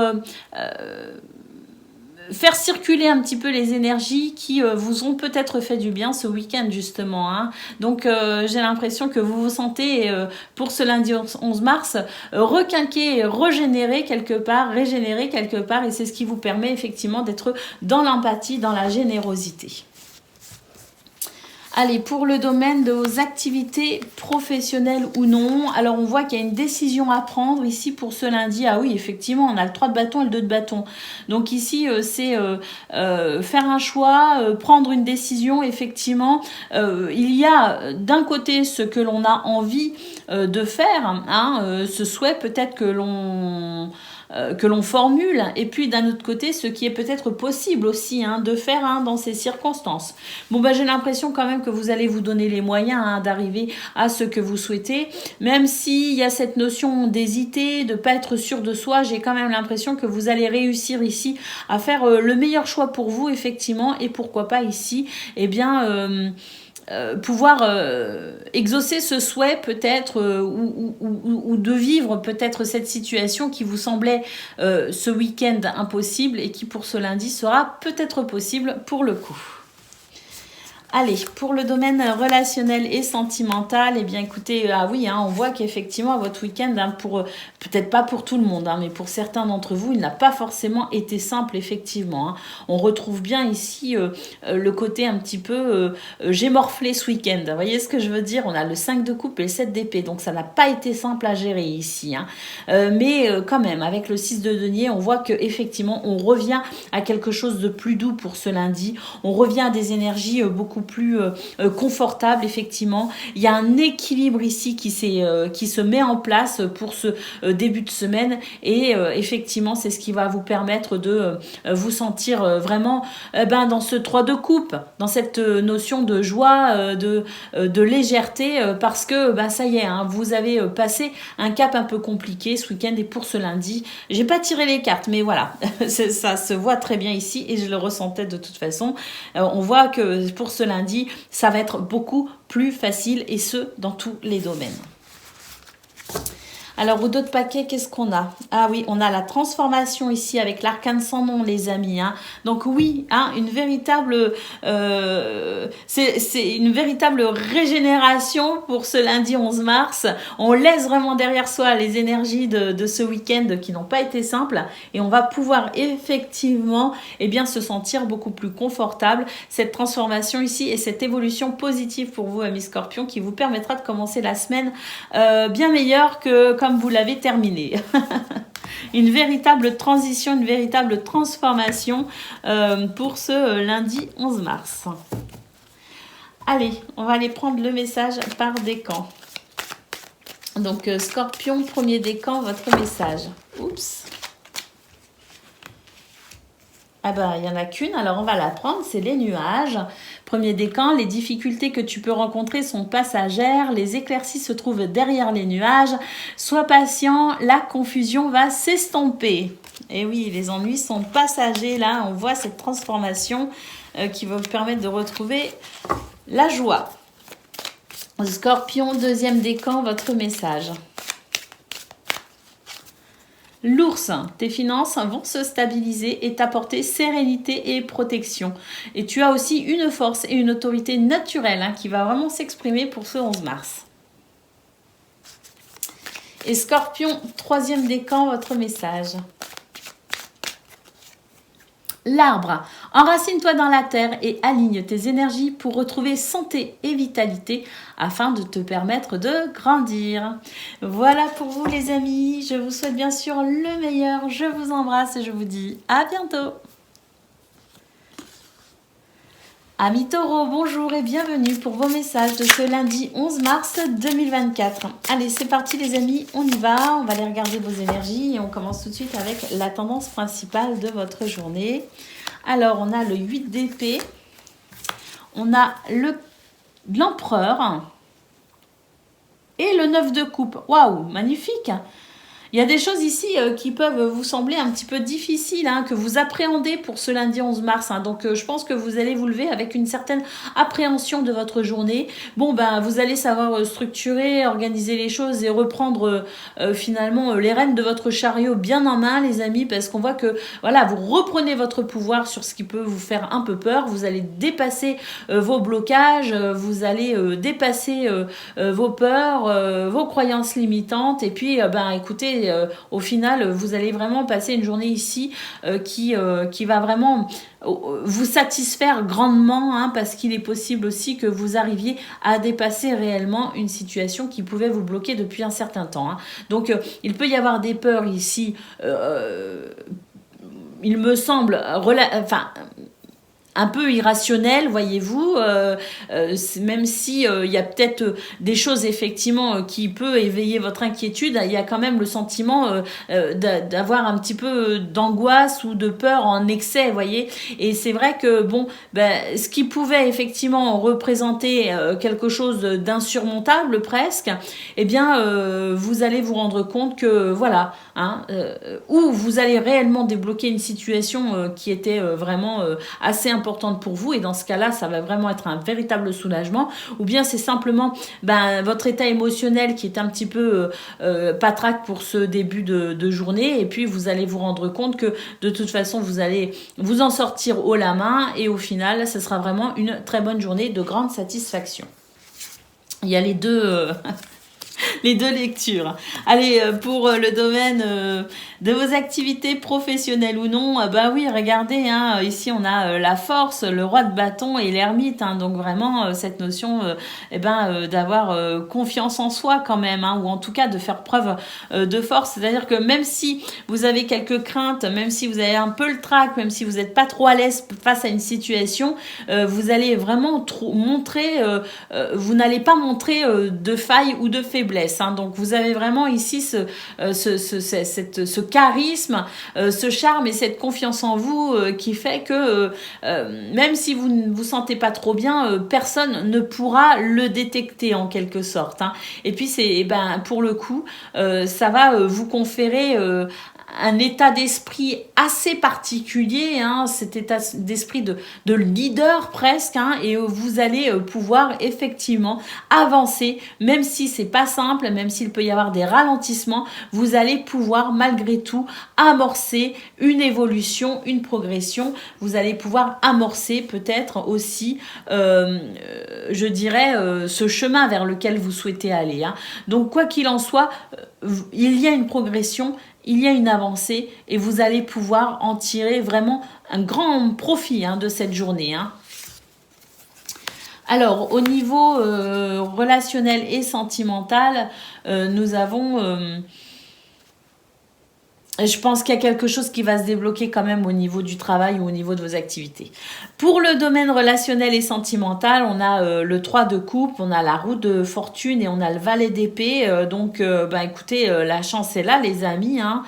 faire circuler un petit peu les énergies qui vous ont peut-être fait du bien ce week-end justement. Donc j'ai l'impression que vous vous sentez pour ce lundi 11 mars requinqué, régénéré quelque part, et c'est ce qui vous permet effectivement d'être dans l'empathie, dans la générosité. Allez, pour le domaine de vos activités professionnelles ou non, alors on voit qu'il y a une décision à prendre ici pour ce lundi. Ah oui, effectivement, on a le 3 de bâton et le 2 de bâton. Donc ici, c'est faire un choix, prendre une décision. Effectivement, il y a d'un côté ce que l'on a envie de faire, ce souhait peut-être que l'on formule, et puis d'un autre côté ce qui est peut-être possible aussi de faire dans ces circonstances. J'ai l'impression quand même que vous allez vous donner les moyens d'arriver à ce que vous souhaitez, même s'il y a cette notion d'hésiter, de pas être sûr de soi. J'ai quand même l'impression que vous allez réussir ici à faire le meilleur choix pour vous effectivement, et pourquoi pas ici pouvoir exaucer ce souhait peut-être ou de vivre peut-être cette situation qui vous semblait ce week-end impossible et qui pour ce lundi sera peut-être possible pour le coup. Allez, pour le domaine relationnel et sentimental, eh bien écoutez, ah oui, on voit qu'effectivement votre week-end, pour peut-être pas pour tout le monde, mais pour certains d'entre vous, il n'a pas forcément été simple, effectivement. On retrouve bien ici le côté un petit peu j'ai morflé ce week-end. Vous voyez ce que je veux dire? On a le 5 de coupe et le 7 d'épée, donc ça n'a pas été simple à gérer ici. Mais quand même, avec le 6 de denier, on voit que effectivement, on revient à quelque chose de plus doux pour ce lundi. On revient à des énergies beaucoup plus confortable, effectivement. Il y a un équilibre ici qui se met en place pour ce début de semaine et effectivement, c'est ce qui va vous permettre de vous sentir vraiment dans ce 3 de coupe, dans cette notion de joie, de légèreté, parce que ça y est, vous avez passé un cap un peu compliqué ce week-end et pour ce lundi, j'ai pas tiré les cartes, mais voilà, ça se voit très bien ici et je le ressentais de toute façon. On voit que pour ce lundi, ça va être beaucoup plus facile et ce, dans tous les domaines. Alors, au dos de paquet, qu'est-ce qu'on a? Ah oui, on a la transformation ici avec l'arcane sans nom, les amis. Donc oui, une véritable, c'est une véritable régénération pour ce lundi 11 mars. On laisse vraiment derrière soi les énergies de ce week-end qui n'ont pas été simples et on va pouvoir effectivement se sentir beaucoup plus confortable. Cette transformation ici et cette évolution positive pour vous, amis Scorpions, qui vous permettra de commencer la semaine bien meilleure que comme vous l'avez terminé. Une véritable transition, une véritable transformation pour ce lundi 11 mars. Allez, on va aller prendre le message par décan. Donc, Scorpion, premier décan, votre message. Oups. Ah ben, il n'y en a qu'une, alors on va la prendre, c'est les nuages. Premier décan, les difficultés que tu peux rencontrer sont passagères, les éclaircies se trouvent derrière les nuages. Sois patient, la confusion va s'estomper. Et oui, les ennuis sont passagers, là, on voit cette transformation qui va vous permettre de retrouver la joie. Scorpion, deuxième décan, votre message. L'ours, tes finances vont se stabiliser et t'apporter sérénité et protection. Et tu as aussi une force et une autorité naturelle qui va vraiment s'exprimer pour ce 11 mars. Et Scorpion, troisième décan, votre message. L'arbre, enracine-toi dans la terre et aligne tes énergies pour retrouver santé et vitalité afin de te permettre de grandir. Voilà pour vous les amis, je vous souhaite bien sûr le meilleur, je vous embrasse et je vous dis à bientôt. Amis Taureaux, bonjour et bienvenue pour vos messages de ce lundi 11 mars 2024. Allez, c'est parti les amis, on y va, on va aller regarder vos énergies et on commence tout de suite avec la tendance principale de votre journée. Alors, on a le 8 d'épée, on a l'empereur et le 9 de coupe. Waouh, magnifique! Il y a des choses ici qui peuvent vous sembler un petit peu difficiles, que vous appréhendez pour ce lundi 11 mars. Donc, je pense que vous allez vous lever avec une certaine appréhension de votre journée. Bon, vous allez savoir structurer, organiser les choses et reprendre finalement les rênes de votre chariot bien en main, les amis, parce qu'on voit que, voilà, vous reprenez votre pouvoir sur ce qui peut vous faire un peu peur. Vous allez dépasser vos blocages, vous allez dépasser vos peurs, vos croyances limitantes. Et puis, écoutez, au final, vous allez vraiment passer une journée ici qui va vraiment vous satisfaire grandement parce qu'il est possible aussi que vous arriviez à dépasser réellement une situation qui pouvait vous bloquer depuis un certain temps. Donc, il peut y avoir des peurs ici, il me semble, un peu irrationnel, voyez-vous, même si il y a peut-être des choses effectivement qui peuvent éveiller votre inquiétude, il y a quand même le sentiment d'avoir un petit peu d'angoisse ou de peur en excès, voyez. Et c'est vrai que ce qui pouvait effectivement représenter quelque chose d'insurmontable presque, vous allez vous rendre compte que voilà, où vous allez réellement débloquer une situation qui était vraiment assez importante importante pour vous, et dans ce cas-là, ça va vraiment être un véritable soulagement, ou bien c'est simplement votre état émotionnel qui est un petit peu patraque pour ce début de journée, et puis vous allez vous rendre compte que de toute façon, vous allez vous en sortir haut la main, et au final, ce sera vraiment une très bonne journée de grande satisfaction. Il y a les deux... les deux lectures. Allez, pour le domaine de vos activités professionnelles ou non, bah oui, regardez, hein, ici on a la force, le roi de bâton et l'ermite, hein, donc vraiment cette notion d'avoir confiance en soi quand même, hein, ou en tout cas de faire preuve de force, c'est-à-dire que même si vous avez quelques craintes, même si vous avez un peu le trac, même si vous n'êtes pas trop à l'aise face à une situation, vous allez vraiment montrer, vous n'allez pas montrer de faille ou de faiblesse. Hein. Donc vous avez vraiment ici ce charisme, ce charme et cette confiance en vous qui fait que même si vous ne vous sentez pas trop bien, personne ne pourra le détecter en quelque sorte. Hein. Et puis c'est pour le coup, ça va vous conférer un état d'esprit assez particulier, hein, cet état d'esprit de leader presque, hein, et vous allez pouvoir effectivement avancer, même si c'est pas simple, même s'il peut y avoir des ralentissements, vous allez pouvoir malgré tout amorcer une évolution, une progression, vous allez pouvoir amorcer peut-être aussi, je dirais, ce chemin vers lequel vous souhaitez aller. Hein. Donc quoi qu'il en soit, il y a une progression, il y a une avancée et vous allez pouvoir en tirer vraiment un grand profit de cette journée. Hein. Alors, au niveau relationnel et sentimental, nous avons... je pense qu'il y a quelque chose qui va se débloquer quand même au niveau du travail ou au niveau de vos activités. Pour le domaine relationnel et sentimental, on a le 3 de coupe, on a la roue de fortune et on a le valet d'épée. Donc, écoutez, la chance est là, les amis, hein,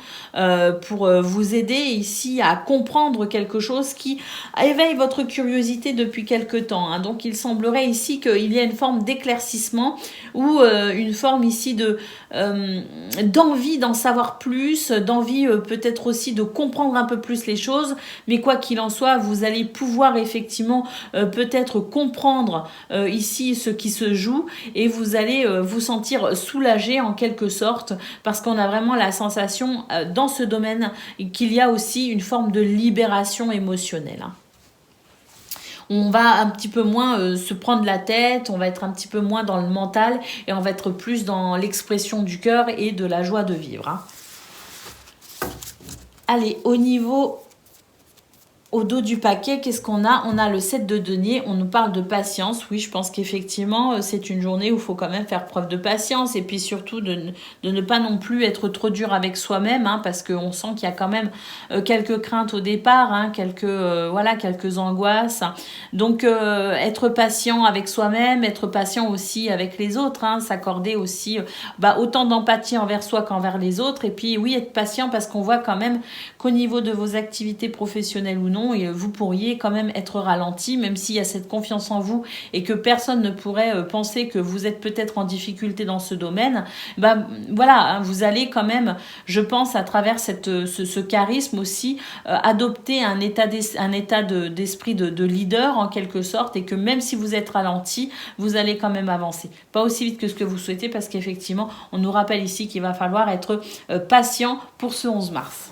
pour vous aider ici à comprendre quelque chose qui éveille votre curiosité depuis quelque temps. Hein. Donc, il semblerait ici qu'il y a une forme d'éclaircissement ou une forme ici d'envie d'en savoir plus, d'envie peut-être aussi de comprendre un peu plus les choses, mais quoi qu'il en soit, vous allez pouvoir effectivement peut-être comprendre ici ce qui se joue et vous allez vous sentir soulagé en quelque sorte parce qu'on a vraiment la sensation dans ce domaine qu'il y a aussi une forme de libération émotionnelle. Hein. On va un petit peu moins se prendre la tête, on va être un petit peu moins dans le mental et on va être plus dans l'expression du cœur et de la joie de vivre. Hein. Allez, au dos du paquet, qu'est-ce qu'on a? On a le 7 de denier, on nous parle de patience. Oui, je pense qu'effectivement, c'est une journée où il faut quand même faire preuve de patience et puis surtout de ne pas non plus être trop dur avec soi-même, hein, parce qu'on sent qu'il y a quand même quelques craintes au départ, hein, quelques angoisses. Donc, être patient avec soi-même, être patient aussi avec les autres, hein, s'accorder aussi autant d'empathie envers soi qu'envers les autres. Et puis, oui, être patient parce qu'on voit quand même qu'au niveau de vos activités professionnelles ou non, et vous pourriez quand même être ralenti, même s'il y a cette confiance en vous et que personne ne pourrait penser que vous êtes peut-être en difficulté dans ce domaine, voilà, hein, vous allez quand même, je pense, à travers ce charisme aussi, adopter un état d'esprit de leader en quelque sorte, et que même si vous êtes ralenti, vous allez quand même avancer. Pas aussi vite que ce que vous souhaitez, parce qu'effectivement, on nous rappelle ici qu'il va falloir être patient pour ce 11 mars.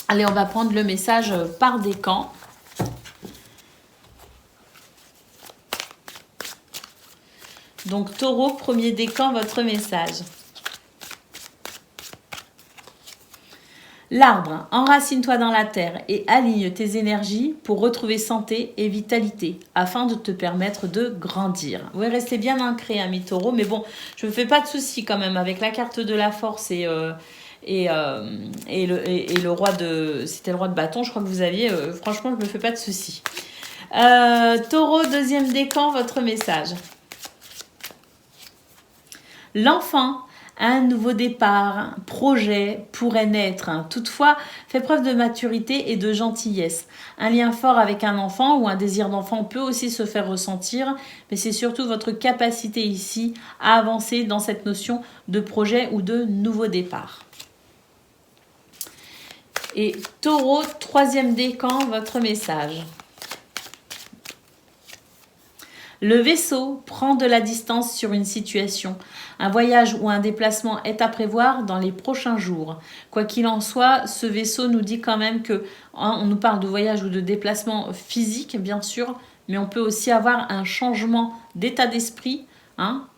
Allez, on va prendre le message par décan. Donc, Taureau, premier décan, votre message. L'arbre, enracine-toi dans la terre et aligne tes énergies pour retrouver santé et vitalité afin de te permettre de grandir. Oui, restez bien ancré, ami Taureau, mais bon, je ne me fais pas de soucis quand même avec la carte de la force et le roi de... C'était le roi de bâton, je crois que vous aviez... franchement, je ne me fais pas de soucis. Taureau, deuxième décan, votre message. L'enfant, un nouveau départ, un projet pourrait naître. Toutefois, fait preuve de maturité et de gentillesse. Un lien fort avec un enfant ou un désir d'enfant peut aussi se faire ressentir, mais c'est surtout votre capacité ici à avancer dans cette notion de projet ou de nouveau départ. Et Taureau, troisième décan, votre message. Le vaisseau prend de la distance sur une situation. Un voyage ou un déplacement est à prévoir dans les prochains jours. Quoi qu'il en soit, ce vaisseau nous dit quand même que, on nous parle de voyage ou de déplacement physique, bien sûr, mais on peut aussi avoir un changement d'état d'esprit,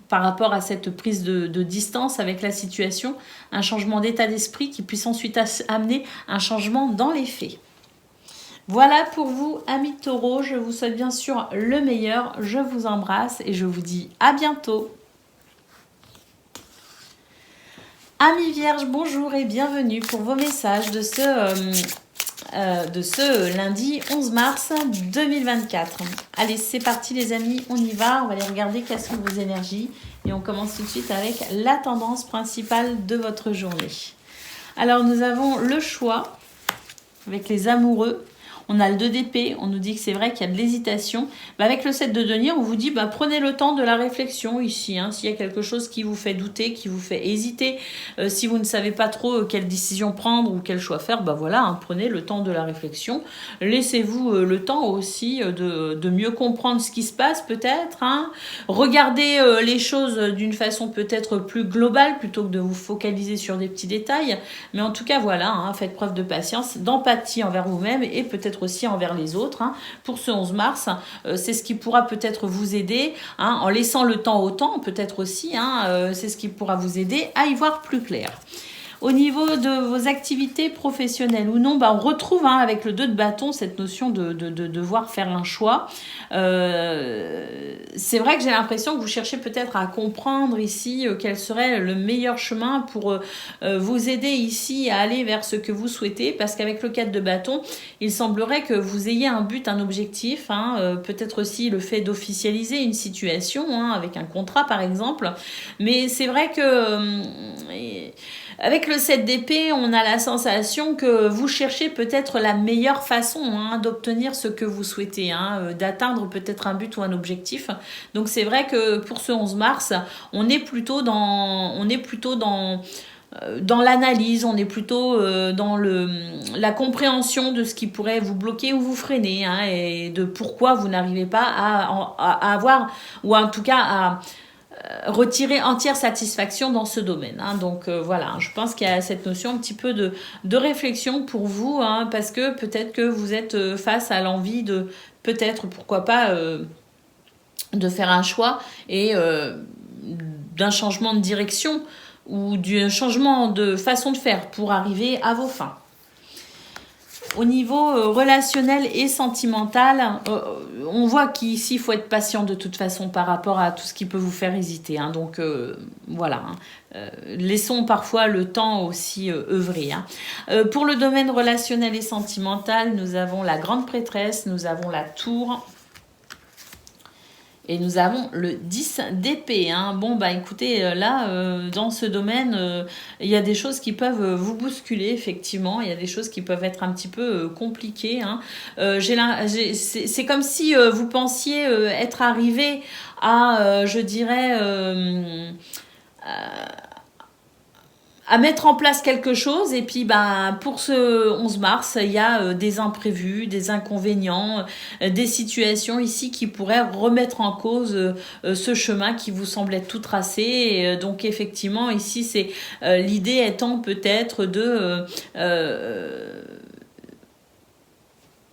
par rapport à cette prise de distance avec la situation, un changement d'état d'esprit qui puisse ensuite amener un changement dans les faits. Voilà pour vous, amis taureaux. Je vous souhaite bien sûr le meilleur. Je vous embrasse et je vous dis à bientôt. Amis vierges, bonjour et bienvenue pour vos messages de ce lundi 11 mars 2024. Allez, c'est parti les amis, on y va. On va aller regarder quelles sont vos énergies. Et on commence tout de suite avec la tendance principale de votre journée. Alors, nous avons le choix avec les amoureux. On a le 2 d'épée, on nous dit que c'est vrai qu'il y a de l'hésitation. Avec le 7 de denier, on vous dit prenez le temps de la réflexion ici. S'il y a quelque chose qui vous fait douter, qui vous fait hésiter, si vous ne savez pas trop quelle décision prendre ou quel choix faire, voilà, prenez le temps de la réflexion. Laissez-vous le temps aussi de mieux comprendre ce qui se passe peut-être. Regardez les choses d'une façon peut-être plus globale plutôt que de vous focaliser sur des petits détails. Mais en tout cas, voilà, faites preuve de patience, d'empathie envers vous-même et peut-être aussi envers les autres. Pour ce 11 mars, c'est ce qui pourra peut-être vous aider, en laissant le temps au temps, peut-être aussi, c'est ce qui pourra vous aider à y voir plus clair. Au niveau de vos activités professionnelles ou non, on retrouve avec le 2 de bâton cette notion de devoir faire un choix. C'est vrai que j'ai l'impression que vous cherchez peut-être à comprendre ici quel serait le meilleur chemin pour vous aider ici à aller vers ce que vous souhaitez, parce qu'avec le 4 de bâton, il semblerait que vous ayez un but, un objectif, peut-être aussi le fait d'officialiser une situation, avec un contrat par exemple. Mais c'est vrai que avec le 7 d'épée, on a la sensation que vous cherchez peut-être la meilleure façon d'obtenir ce que vous souhaitez, d'atteindre peut-être un but ou un objectif. Donc c'est vrai que pour ce 11 mars, on est plutôt dans l'analyse, on est plutôt dans la compréhension de ce qui pourrait vous bloquer ou vous freiner, et de pourquoi vous n'arrivez pas à avoir, ou en tout cas à retirer entière satisfaction dans ce domaine. Donc voilà, je pense qu'il y a cette notion un petit peu de réflexion pour vous, parce que peut-être que vous êtes face à l'envie de, peut-être, pourquoi pas, de faire un choix et d'un changement de direction ou d'un changement de façon de faire pour arriver à vos fins. Au niveau relationnel et sentimental, on voit qu'ici, il faut être patient de toute façon par rapport à tout ce qui peut vous faire hésiter. Donc, voilà. Laissons parfois le temps aussi œuvrer. Pour le domaine relationnel et sentimental, nous avons la grande prêtresse, nous avons la tour. Et nous avons le 10 d'épée. Écoutez, là, dans ce domaine, il y a des choses qui peuvent vous bousculer, effectivement. Il y a des choses qui peuvent être un petit peu compliquées. C'est comme si vous pensiez être arrivé à, je dirais, à mettre en place quelque chose, et puis pour ce 11 mars, il y a des imprévus, des inconvénients, des situations ici qui pourraient remettre en cause ce chemin qui vous semble être tout tracé. Et donc effectivement ici c'est l'idée étant peut-être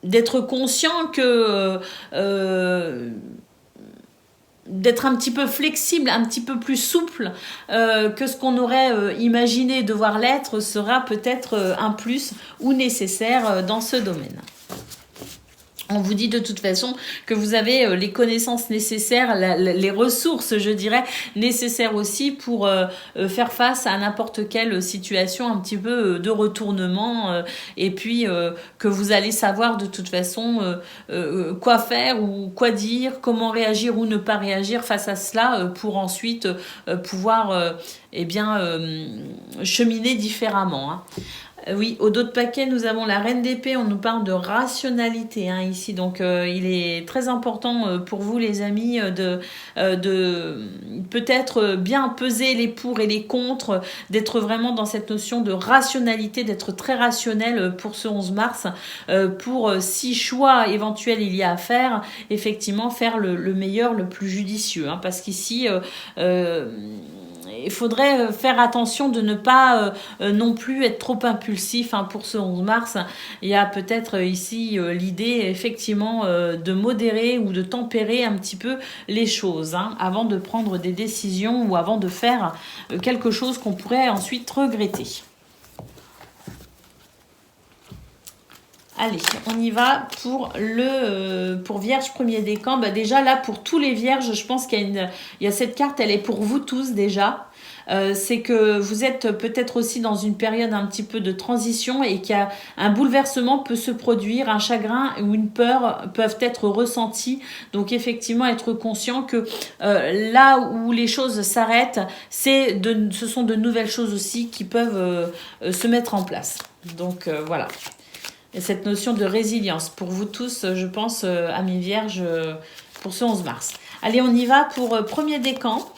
d'être conscient que d'être un petit peu flexible, un petit peu plus souple que ce qu'on aurait imaginé devoir l'être sera peut-être un plus ou nécessaire dans ce domaine. On vous dit de toute façon que vous avez les connaissances nécessaires, les ressources, je dirais, nécessaires aussi pour faire face à n'importe quelle situation un petit peu de retournement, et puis que vous allez savoir de toute façon quoi faire ou quoi dire, comment réagir ou ne pas réagir face à cela pour ensuite pouvoir cheminer différemment. Oui, au dos de paquet, nous avons la reine d'épée. On nous parle de rationalité ici. Donc, il est très important pour vous, les amis, de peut-être bien peser les pour et les contre, d'être vraiment dans cette notion de rationalité, d'être très rationnel pour ce 11 mars, pour si choix éventuel il y a à faire, effectivement faire le meilleur, le plus judicieux. Parce qu'ici, il faudrait faire attention de ne pas non plus être trop impulsif pour ce 11 mars. Il y a peut-être ici l'idée effectivement de modérer ou de tempérer un petit peu les choses avant de prendre des décisions ou avant de faire quelque chose qu'on pourrait ensuite regretter. Allez, on y va pour pour Vierge premier décan. Déjà là, pour tous les Vierges, je pense qu'il y a cette carte, elle est pour vous tous déjà. C'est que vous êtes peut-être aussi dans une période un petit peu de transition et qu'il y a un bouleversement peut se produire, un chagrin ou une peur peuvent être ressentis. Donc effectivement, être conscient que là où les choses s'arrêtent, ce sont de nouvelles choses aussi qui peuvent se mettre en place. Donc voilà. Et cette notion de résilience pour vous tous, je pense, amis vierges, pour ce 11 mars. Allez, on y va pour premier décan.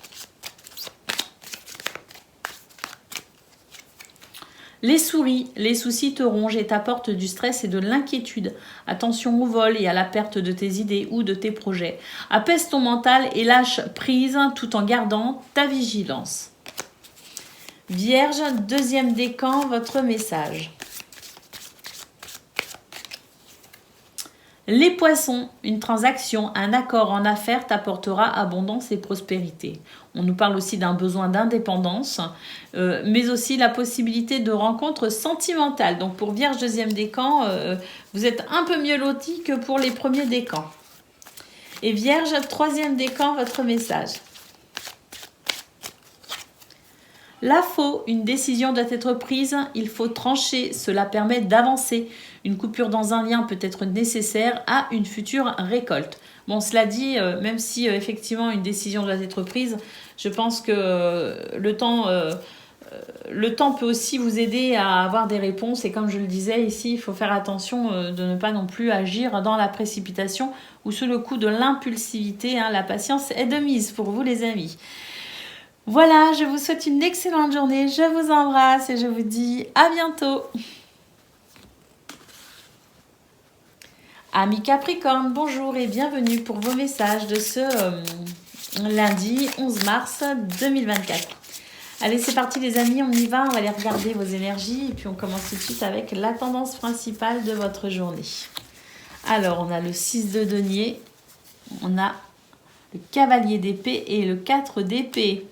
Les souris, les soucis te rongent et t'apportent du stress et de l'inquiétude. Attention au vol et à la perte de tes idées ou de tes projets. Apaise ton mental et lâche prise tout en gardant ta vigilance. Vierge, deuxième décan, votre message. Les poissons, une transaction, un accord en affaires t'apportera abondance et prospérité. On nous parle aussi d'un besoin d'indépendance, mais aussi la possibilité de rencontres sentimentales. Donc pour Vierge deuxième décan, vous êtes un peu mieux loti que pour les premiers décans. Et Vierge troisième décan, votre message. La faux, une décision doit être prise, il faut trancher, cela permet d'avancer. Une coupure dans un lien peut être nécessaire à une future récolte. Bon, cela dit, même si effectivement une décision doit être prise, je pense que le temps peut aussi vous aider à avoir des réponses. Et comme je le disais ici, il faut faire attention de ne pas non plus agir dans la précipitation ou sous le coup de l'impulsivité. La patience est de mise pour vous les amis. Voilà, je vous souhaite une excellente journée, je vous embrasse et je vous dis à bientôt. Amis Capricorne, bonjour et bienvenue pour vos messages de ce lundi 11 mars 2024. Allez, c'est parti les amis, on y va, on va aller regarder vos énergies et puis on commence tout de suite avec la tendance principale de votre journée. Alors, on a le 6 de denier, on a le cavalier d'épée et le 4 d'épée.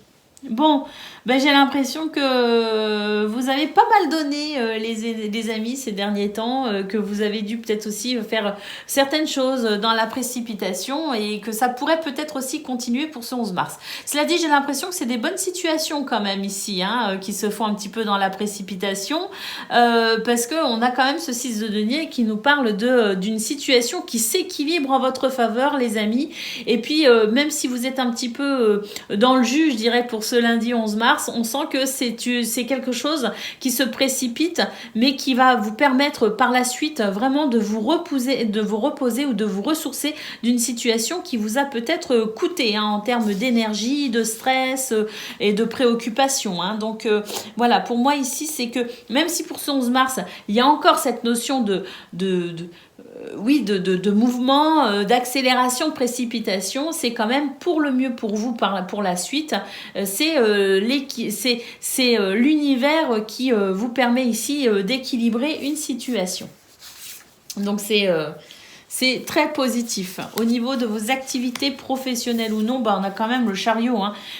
Bon, j'ai l'impression que vous avez pas mal donné les amis ces derniers temps, que vous avez dû peut-être aussi faire certaines choses dans la précipitation et que ça pourrait peut-être aussi continuer pour ce 11 mars. Cela dit, j'ai l'impression que c'est des bonnes situations quand même ici, qui se font un petit peu dans la précipitation, parce qu'on a quand même ce 6 de denier qui nous parle d'une situation qui s'équilibre en votre faveur les amis, et puis même si vous êtes un petit peu dans le jus, je dirais, pour ce lundi 11 mars, on sent que c'est quelque chose qui se précipite, mais qui va vous permettre par la suite vraiment de vous reposer ou de vous ressourcer d'une situation qui vous a peut-être coûté en termes d'énergie, de stress et de préoccupation. Donc voilà, pour moi ici, c'est que même si pour ce 11 mars, il y a encore cette notion de mouvement, d'accélération, de précipitation, c'est quand même pour le mieux pour vous pour la suite. C'est l'univers qui vous permet ici d'équilibrer une situation. Donc c'est très positif. Au niveau de vos activités professionnelles ou non, on a quand même le chariot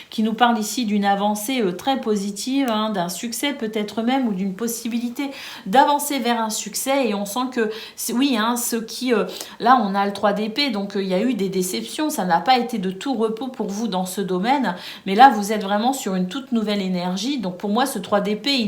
qui nous parle ici d'une avancée très positive, d'un succès peut-être même, ou d'une possibilité d'avancer vers un succès. Et on sent que, oui, là on a le 3 d'épée, donc il y a eu des déceptions, ça n'a pas été de tout repos pour vous dans ce domaine, mais là vous êtes vraiment sur une toute nouvelle énergie. Donc pour moi ce 3 d'épée,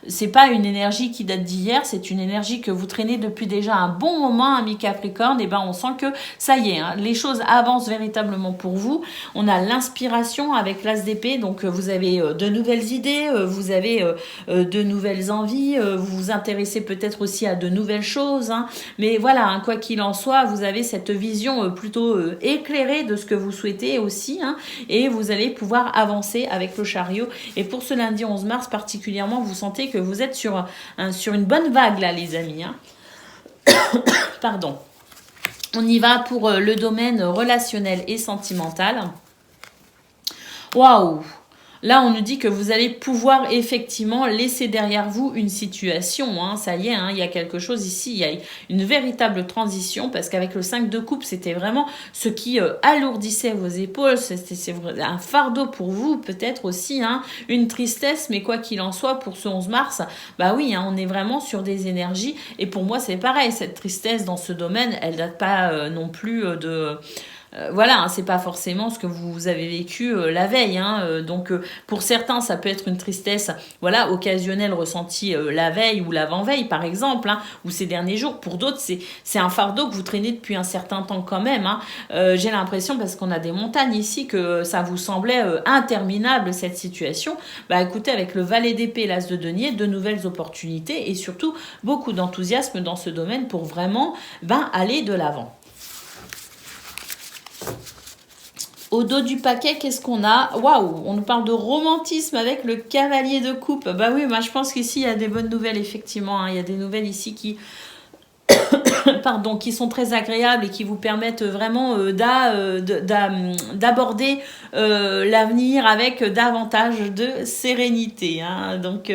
c'est pas une énergie qui date d'hier, c'est une énergie que vous traînez depuis déjà un bon moment, amis Capricorne, et ben on sent que ça y est, hein, les choses avancent véritablement pour vous. On a l'inspiration avec l'As d'épée, donc vous avez de nouvelles idées, vous avez de nouvelles envies, vous vous intéressez peut-être aussi à de nouvelles choses, hein, mais voilà, hein, quoi qu'il en soit, vous avez cette vision plutôt éclairée de ce que vous souhaitez aussi, hein, et vous allez pouvoir avancer avec le chariot. Et pour ce lundi 11 mars particulièrement, vous sentez que vous êtes sur une bonne vague là, les amis, hein. Pardon. On y va pour le domaine relationnel et sentimental. Waouh! Là, on nous dit que vous allez pouvoir effectivement laisser derrière vous une situation. Hein, ça y est, hein, il y a quelque chose ici. Il y a une véritable transition parce qu'avec le 5 de coupe, c'était vraiment ce qui alourdissait vos épaules. C'est un fardeau pour vous, peut-être aussi, hein, une tristesse. Mais quoi qu'il en soit, pour ce 11 mars, bah oui, hein, on est vraiment sur des énergies. Et pour moi, c'est pareil. Cette tristesse dans ce domaine, elle date pas non plus de... voilà, hein, c'est pas forcément ce que vous avez vécu la veille, hein, donc pour certains ça peut être une tristesse, voilà, occasionnelle ressentie la veille ou l'avant-veille par exemple, hein, ou ces derniers jours. Pour d'autres c'est un fardeau que vous traînez depuis un certain temps quand même, hein. J'ai l'impression, parce qu'on a des montagnes ici, que ça vous semblait interminable cette situation. Bah écoutez, avec le valet d'épée, l'as de denier, de nouvelles opportunités et surtout beaucoup d'enthousiasme dans ce domaine pour vraiment aller de l'avant. Au dos du paquet, qu'est-ce qu'on a? Waouh, on nous parle de romantisme avec le cavalier de coupe. Bah oui, moi je pense qu'ici il y a des bonnes nouvelles, effectivement, hein. Il y a des nouvelles ici qui qui sont très agréables et qui vous permettent vraiment d'aborder l'avenir avec davantage de sérénité, hein. Donc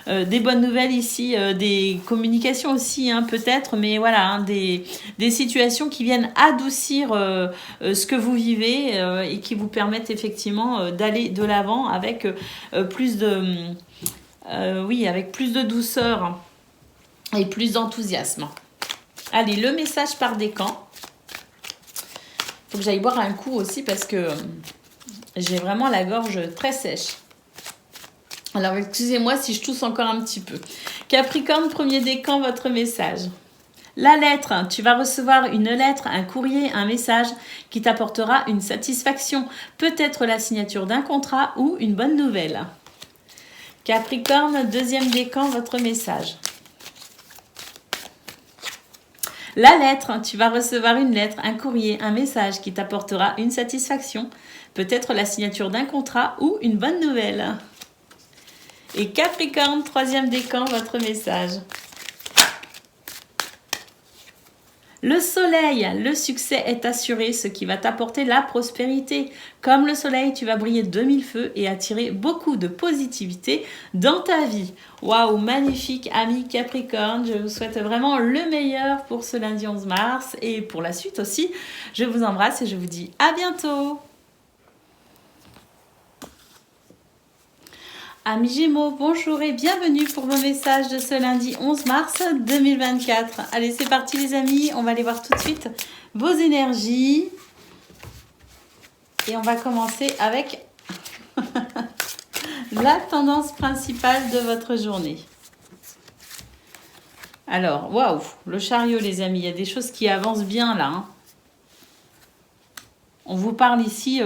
des bonnes nouvelles ici, des communications aussi, hein, peut-être, mais voilà, hein, des situations qui viennent adoucir ce que vous vivez et qui vous permettent effectivement d'aller de l'avant avec plus de douceur et plus d'enthousiasme. Allez, le message par décan. Faut que j'aille boire un coup aussi parce que j'ai vraiment la gorge très sèche. Alors, excusez-moi si je tousse encore un petit peu. Capricorne, premier décan, votre message. La lettre, tu vas recevoir une lettre, un courrier, un message qui t'apportera une satisfaction. Peut-être la signature d'un contrat ou une bonne nouvelle. Capricorne, deuxième décan, votre message. La lettre, tu vas recevoir une lettre, un courrier, un message qui t'apportera une satisfaction, peut-être la signature d'un contrat ou une bonne nouvelle. Et Capricorne, troisième décan, votre message. Le soleil, le succès est assuré, ce qui va t'apporter la prospérité. Comme le soleil, tu vas briller de mille feux et attirer beaucoup de positivité dans ta vie. Waouh, magnifique, ami Capricorne. Je vous souhaite vraiment le meilleur pour ce lundi 11 mars et pour la suite aussi. Je vous embrasse et je vous dis à bientôt. Amis Gémeaux, bonjour et bienvenue pour vos messages de ce lundi 11 mars 2024. Allez, c'est parti les amis, on va aller voir tout de suite vos énergies. Et on va commencer avec la tendance principale de votre journée. Alors, waouh, le chariot les amis, il y a des choses qui avancent bien là, hein. On vous parle ici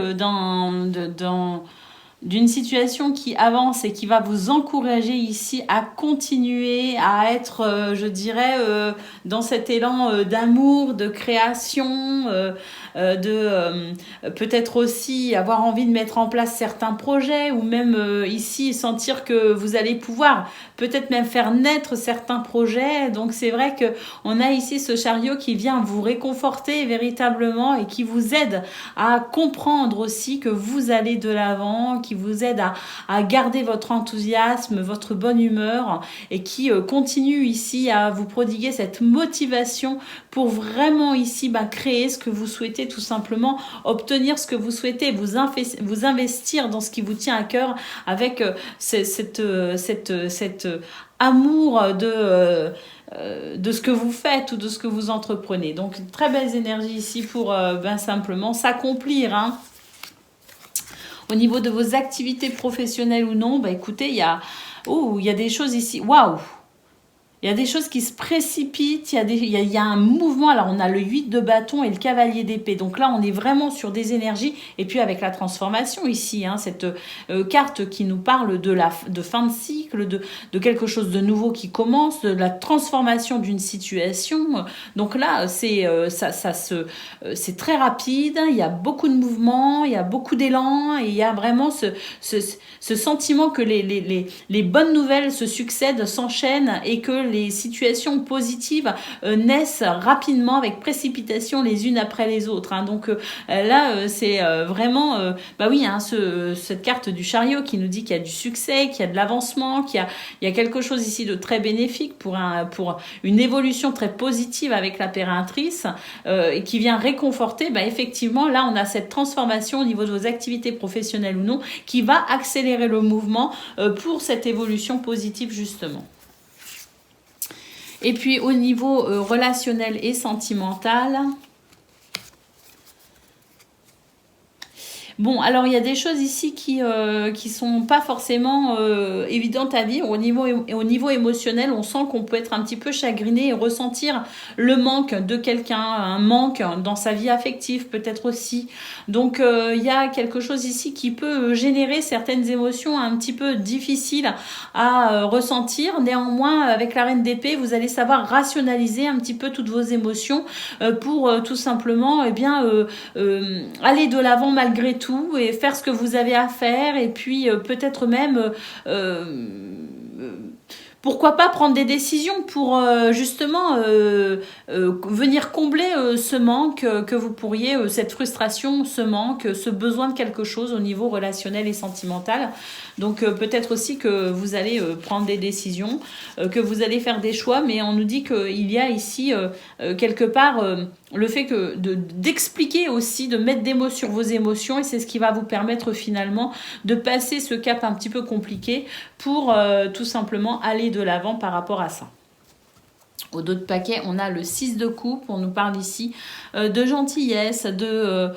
d'une situation qui avance et qui va vous encourager ici à continuer à être, je dirais, dans cet élan d'amour, de création, peut-être aussi avoir envie de mettre en place certains projets ou même ici sentir que vous allez pouvoir peut-être même faire naître certains projets. Donc c'est vrai qu'on a ici ce chariot qui vient vous réconforter véritablement et qui vous aide à comprendre aussi que vous allez de l'avant, qui vous aide à garder votre enthousiasme, votre bonne humeur et qui continue ici à vous prodiguer cette motivation pour vraiment ici créer ce que vous souhaitez, tout simplement obtenir ce que vous souhaitez, vous investir dans ce qui vous tient à cœur avec cet amour de ce que vous faites ou de ce que vous entreprenez. Donc très belles énergies ici pour simplement s'accomplir, hein. Au niveau de vos activités professionnelles ou non, écoutez, il y a des choses ici. Waouh! Il y a des choses qui se précipitent, il y a un mouvement. Alors, on a le 8 de bâton et le cavalier d'épée. Donc là, on est vraiment sur des énergies. Et puis, avec la transformation ici, hein, cette carte qui nous parle de fin de cycle, de quelque chose de nouveau qui commence, de la transformation d'une situation. Donc là, c'est très rapide. Il y a beaucoup de mouvements, il y a beaucoup d'élan. Et il y a vraiment ce sentiment que les bonnes nouvelles se succèdent, s'enchaînent et que les situations positives naissent rapidement avec précipitation les unes après les autres. Hein. Donc là, c'est vraiment, bah oui, hein, cette carte du chariot qui nous dit qu'il y a du succès, qu'il y a de l'avancement, qu'il y a quelque chose ici de très bénéfique pour une évolution très positive avec l'impératrice et qui vient réconforter. Bah, effectivement, là, on a cette transformation au niveau de vos activités professionnelles ou non qui va accélérer le mouvement pour cette évolution positive justement. Et puis au niveau relationnel et sentimental, bon, alors il y a des choses ici qui sont pas forcément évidentes à vivre. Au niveau émotionnel, on sent qu'on peut être un petit peu chagriné et ressentir le manque de quelqu'un, un manque dans sa vie affective peut-être aussi. Donc il y a quelque chose ici qui peut générer certaines émotions un petit peu difficiles à ressentir. Néanmoins, avec la reine d'épée, vous allez savoir rationaliser un petit peu toutes vos émotions pour tout simplement aller de l'avant malgré tout et faire ce que vous avez à faire et puis peut-être même pourquoi pas prendre des décisions pour justement venir combler ce manque que vous pourriez, cette frustration, ce manque, ce besoin de quelque chose au niveau relationnel et sentimental. Donc peut-être aussi que vous allez prendre des décisions, que vous allez faire des choix, mais on nous dit qu'il y a ici quelque part le fait d'expliquer aussi, de mettre des mots sur vos émotions et c'est ce qui va vous permettre finalement de passer ce cap un petit peu compliqué pour tout simplement aller de l'avant par rapport à ça. Au dos de paquet, on a le 6 de coupe. On nous parle ici de gentillesse, de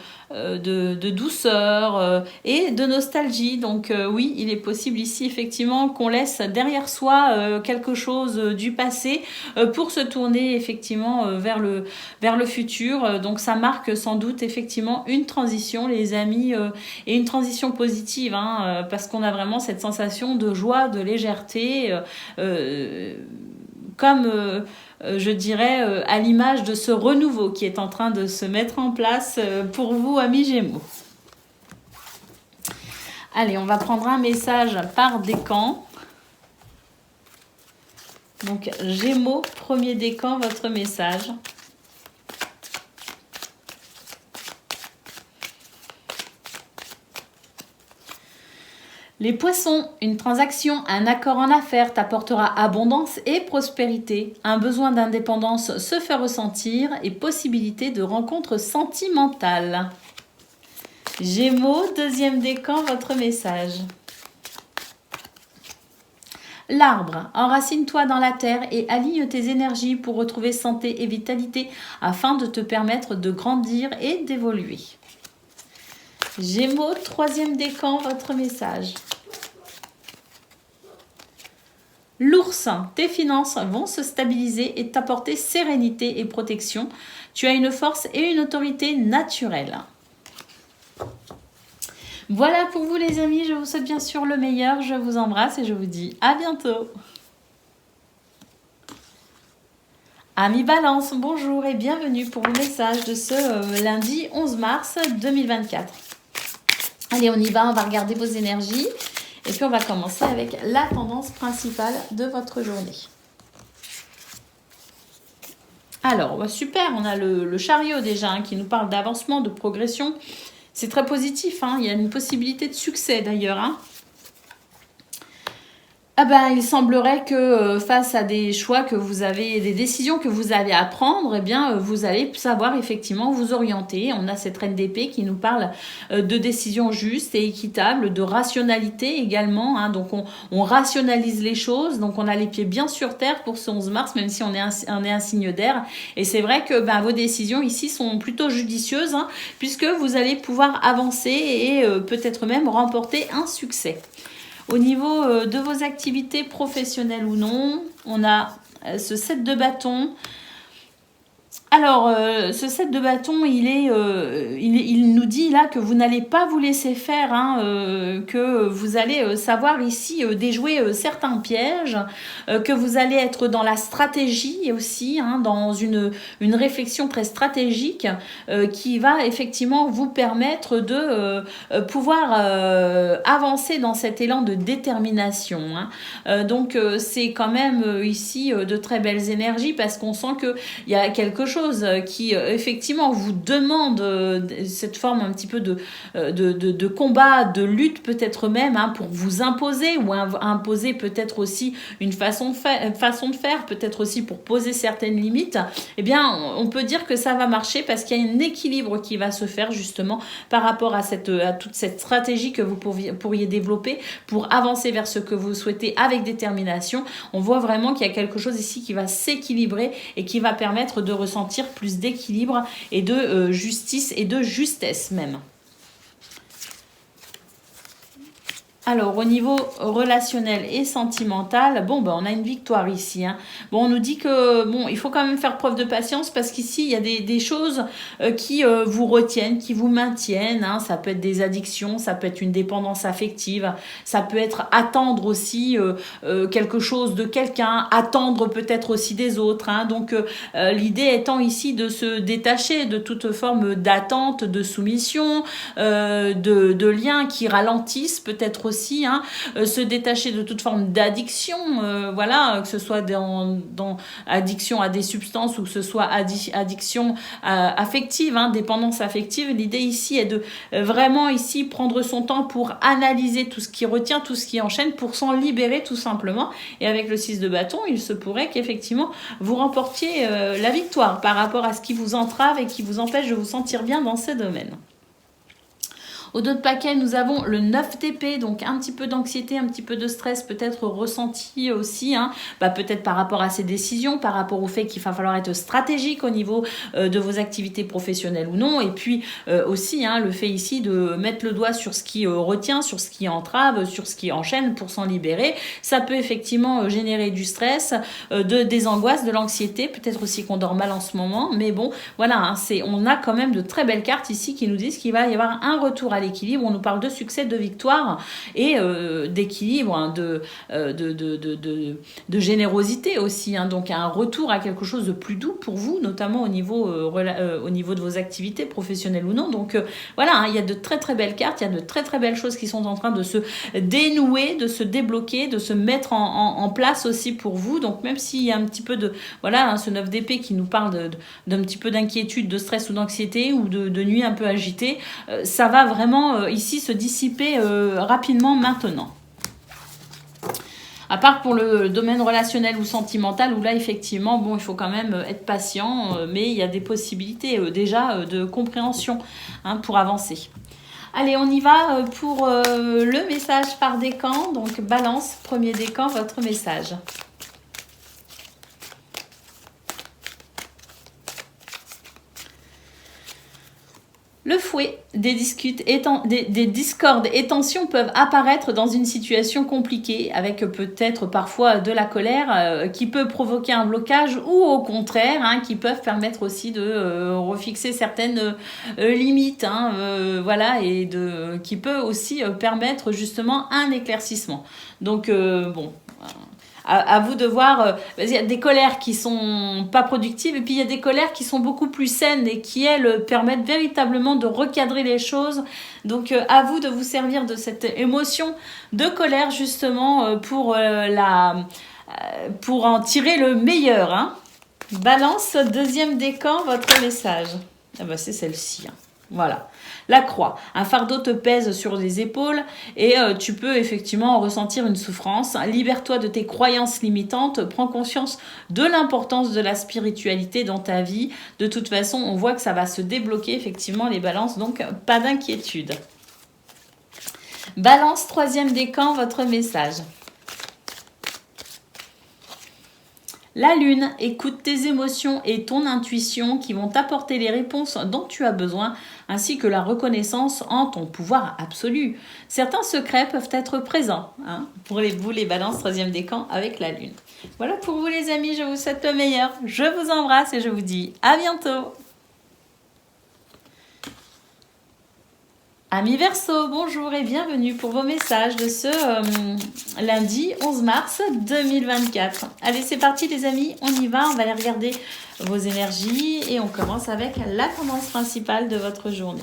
douceur et de nostalgie. Donc oui, il est possible ici effectivement qu'on laisse derrière soi quelque chose du passé pour se tourner effectivement vers le futur. Donc ça marque sans doute effectivement une transition, les amis, et une transition positive, hein, parce qu'on a vraiment cette sensation de joie, de légèreté, comme je dirais à l'image de ce renouveau qui est en train de se mettre en place pour vous, amis Gémeaux. Allez, on va prendre un message par décan. Donc, Gémeaux, premier décan, votre message. Les poissons, une transaction, un accord en affaires t'apportera abondance et prospérité. Un besoin d'indépendance se fait ressentir et possibilité de rencontres sentimentales. Gémeaux, deuxième décan, votre message. L'arbre, enracine-toi dans la terre et aligne tes énergies pour retrouver santé et vitalité afin de te permettre de grandir et d'évoluer. Gémeaux, troisième décan, votre message. L'ours, tes finances vont se stabiliser et t'apporter sérénité et protection. Tu as une force et une autorité naturelle. Voilà pour vous les amis, je vous souhaite bien sûr le meilleur. Je vous embrasse et je vous dis à bientôt. Amis Balance, bonjour et bienvenue pour le message de ce lundi 11 mars 2024. Allez, on y va, on va regarder vos énergies. Et puis, on va commencer avec la tendance principale de votre journée. Alors, super, on a le chariot déjà hein, qui nous parle d'avancement, de progression. C'est très positif, hein, il y a une possibilité de succès d'ailleurs. Hein. Ah ben, il semblerait que face à des choix que vous avez, des décisions que vous avez à prendre, eh bien, vous allez savoir effectivement vous orienter. On a cette reine d'épée qui nous parle de décisions justes et équitables, de rationalité également. Hein. Donc, on rationalise les choses. Donc, on a les pieds bien sur terre pour ce 11 mars, même si on est un signe d'air. Et c'est vrai que vos décisions ici sont plutôt judicieuses, hein, puisque vous allez pouvoir avancer et peut-être même remporter un succès. Au niveau de vos activités professionnelles ou non, on a ce 7 de bâton. Alors, ce 7 de bâton, il nous dit là que vous n'allez pas vous laisser faire, hein, que vous allez savoir ici déjouer certains pièges, que vous allez être dans la stratégie aussi, hein, dans une réflexion très stratégique qui va effectivement vous permettre de pouvoir avancer dans cet élan de détermination. Hein. Donc, c'est quand même ici de très belles énergies parce qu'on sent qu'il y a quelque chose qui effectivement vous demande cette forme un petit peu de combat, de lutte peut-être même, hein, pour vous imposer ou imposer peut-être aussi une façon de faire, peut-être aussi pour poser certaines limites. Eh bien, on peut dire que ça va marcher parce qu'il y a un équilibre qui va se faire justement par rapport à toute cette stratégie que vous pourriez développer pour avancer vers ce que vous souhaitez avec détermination. On voit vraiment qu'il y a quelque chose ici qui va s'équilibrer et qui va permettre de ressentir plus d'équilibre et de justice et de justesse même. Alors, au niveau relationnel et sentimental, bon, ben, on a une victoire ici. Hein. Bon, on nous dit que, bon, il faut quand même faire preuve de patience parce qu'ici, il y a des choses qui vous retiennent, qui vous maintiennent. Hein. Ça peut être des addictions, ça peut être une dépendance affective, ça peut être attendre aussi quelque chose de quelqu'un, attendre peut-être aussi des autres. Hein. Donc, l'idée étant ici de se détacher de toute forme d'attente, de soumission, de liens qui ralentissent peut-être aussi. Hein, se détacher de toute forme d'addiction, voilà, que ce soit dans addiction à des substances ou que ce soit addiction affective, hein, dépendance affective. L'idée ici est de vraiment ici prendre son temps pour analyser tout ce qui retient, tout ce qui enchaîne, pour s'en libérer tout simplement. Et avec le 6 de bâton, il se pourrait qu'effectivement vous remportiez la victoire par rapport à ce qui vous entrave et qui vous empêche de vous sentir bien dans ces domaines. Au dos de paquet, nous avons le 9 d'épée, donc un petit peu d'anxiété, un petit peu de stress peut-être ressenti aussi, hein, peut-être par rapport à ces décisions, par rapport au fait qu'il va falloir être stratégique au niveau de vos activités professionnelles ou non, et puis aussi hein, le fait ici de mettre le doigt sur ce qui retient, sur ce qui entrave, sur ce qui enchaîne pour s'en libérer. Ça peut effectivement générer du stress, des angoisses, de l'anxiété, peut-être aussi qu'on dort mal en ce moment, mais bon, voilà, hein, on a quand même de très belles cartes ici qui nous disent qu'il va y avoir un retour à l'équilibre. On nous parle de succès, de victoire et d'équilibre, hein, de générosité aussi. Hein, donc un retour à quelque chose de plus doux pour vous, notamment au niveau de vos activités professionnelles ou non. Donc voilà, hein, il y a de très très belles cartes, il y a de très très belles choses qui sont en train de se dénouer, de se débloquer, de se mettre en place aussi pour vous. Donc même s'il y a un petit peu de... Voilà, hein, ce 9 d'épée qui nous parle d'un petit peu d'inquiétude, de stress ou d'anxiété ou de nuit un peu agitée, ça va vraiment ici se dissiper rapidement maintenant. À part pour le domaine relationnel ou sentimental, où là, effectivement, bon, il faut quand même être patient, mais il y a des possibilités déjà de compréhension hein, pour avancer. Allez, on y va pour le message par décan. Donc, Balance, premier décan, votre message. Le fouet, des discordes et tensions peuvent apparaître dans une situation compliquée, avec peut-être parfois de la colère qui peut provoquer un blocage ou au contraire, hein, qui peuvent permettre aussi de refixer certaines limites, hein, voilà, et qui peut aussi permettre justement un éclaircissement. Donc, bon... À vous de voir, il y a des colères qui sont pas productives et puis il y a des colères qui sont beaucoup plus saines et qui, elles, permettent véritablement de recadrer les choses. Donc, à vous de vous servir de cette émotion de colère, justement, pour en tirer le meilleur. Hein. Balance, deuxième décan, votre message. Ah bah, c'est celle-ci. Hein. Voilà. La croix, un fardeau te pèse sur les épaules et tu peux effectivement ressentir une souffrance. Libère-toi de tes croyances limitantes, prends conscience de l'importance de la spiritualité dans ta vie. De toute façon, on voit que ça va se débloquer effectivement les balances, donc pas d'inquiétude. Balance, troisième décan, votre message. La lune, écoute tes émotions et ton intuition qui vont t'apporter les réponses dont tu as besoin ainsi que la reconnaissance en ton pouvoir absolu. Certains secrets peuvent être présents pour vous les balances 3e décan avec la lune. Voilà pour vous les amis, je vous souhaite le meilleur. Je vous embrasse et je vous dis à bientôt. Amis Verseau, bonjour et bienvenue pour vos messages de ce lundi 11 mars 2024. Allez, c'est parti les amis, on y va, on va aller regarder vos énergies et on commence avec la tendance principale de votre journée.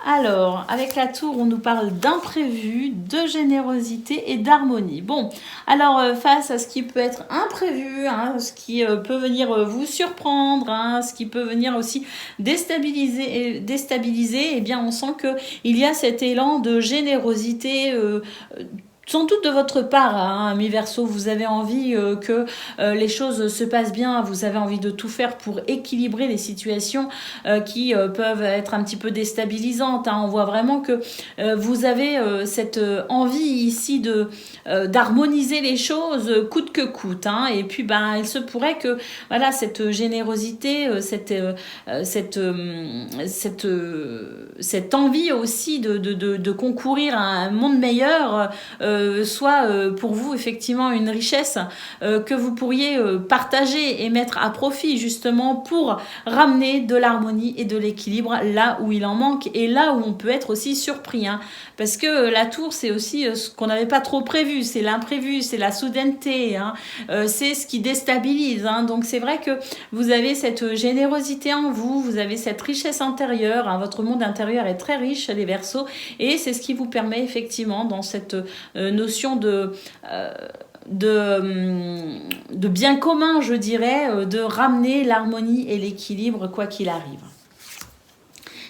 Alors, avec la tour, on nous parle d'imprévu, de générosité et d'harmonie. Bon, alors face à ce qui peut être imprévu, ce qui peut venir vous surprendre, ce qui peut venir aussi déstabiliser, eh bien on sent qu'il y a cet élan de générosité sans doute de votre part, amis Verseau, vous avez envie que les choses se passent bien, vous avez envie de tout faire pour équilibrer les situations qui peuvent être un petit peu déstabilisantes. On voit vraiment que vous avez cette envie ici d'harmoniser les choses coûte que coûte. Et puis, il se pourrait que voilà, cette générosité, cette envie aussi de concourir à un monde meilleur soit pour vous effectivement une richesse que vous pourriez partager et mettre à profit justement pour ramener de l'harmonie et de l'équilibre là où il en manque et là où on peut être aussi surpris. Parce que la tour, c'est aussi ce qu'on n'avait pas trop prévu, c'est l'imprévu, c'est la soudaineté, c'est ce qui déstabilise. Donc c'est vrai que vous avez cette générosité en vous, vous avez cette richesse intérieure, votre monde intérieur est très riche les Verseaux et c'est ce qui vous permet effectivement dans cette notion de bien commun, je dirais, de ramener l'harmonie et l'équilibre quoi qu'il arrive.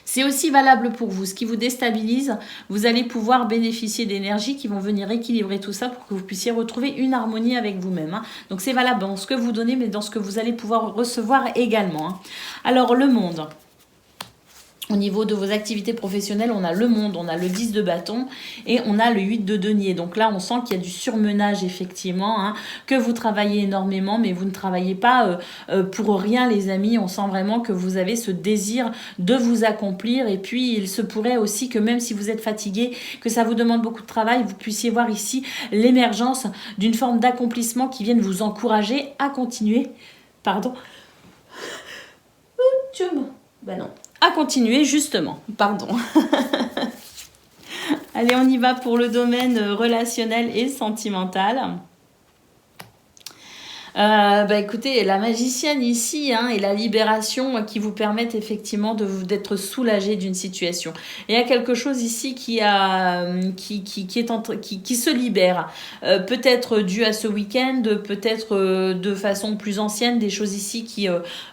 C'est aussi valable pour vous. Ce qui vous déstabilise, vous allez pouvoir bénéficier d'énergies qui vont venir équilibrer tout ça pour que vous puissiez retrouver une harmonie avec vous-même. Donc c'est valable dans ce que vous donnez, mais dans ce que vous allez pouvoir recevoir également. Alors le monde. Au niveau de vos activités professionnelles, on a le monde, on a le 10 de bâton et on a le 8 de denier. Donc là, on sent qu'il y a du surmenage effectivement, que vous travaillez énormément, mais vous ne travaillez pas pour rien les amis. On sent vraiment que vous avez ce désir de vous accomplir et puis il se pourrait aussi que même si vous êtes fatigué, que ça vous demande beaucoup de travail, vous puissiez voir ici l'émergence d'une forme d'accomplissement qui vienne vous encourager à continuer. Pardon. Non. À continuer justement, pardon. Allez, on y va pour le domaine relationnel et sentimental. Écoutez, la magicienne ici et la libération qui vous permettent effectivement d'être soulagé d'une situation. Il y a quelque chose ici qui se libère. Peut-être dû à ce week-end, peut-être de façon plus ancienne, des choses ici qui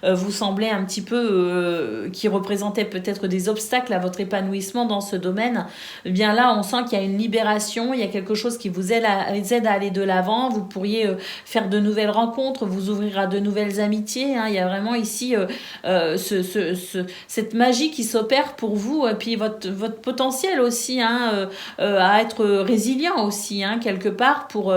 vous semblaient un petit peu, qui représentaient peut-être des obstacles à votre épanouissement dans ce domaine. Eh bien là, on sent qu'il y a une libération, il y a quelque chose qui vous aide à aller de l'avant. Vous pourriez faire de nouvelles rencontres, vous ouvrir à de nouvelles amitiés. Il y a vraiment ici cette magie qui s'opère pour vous et puis votre potentiel aussi à être résilient aussi quelque part pour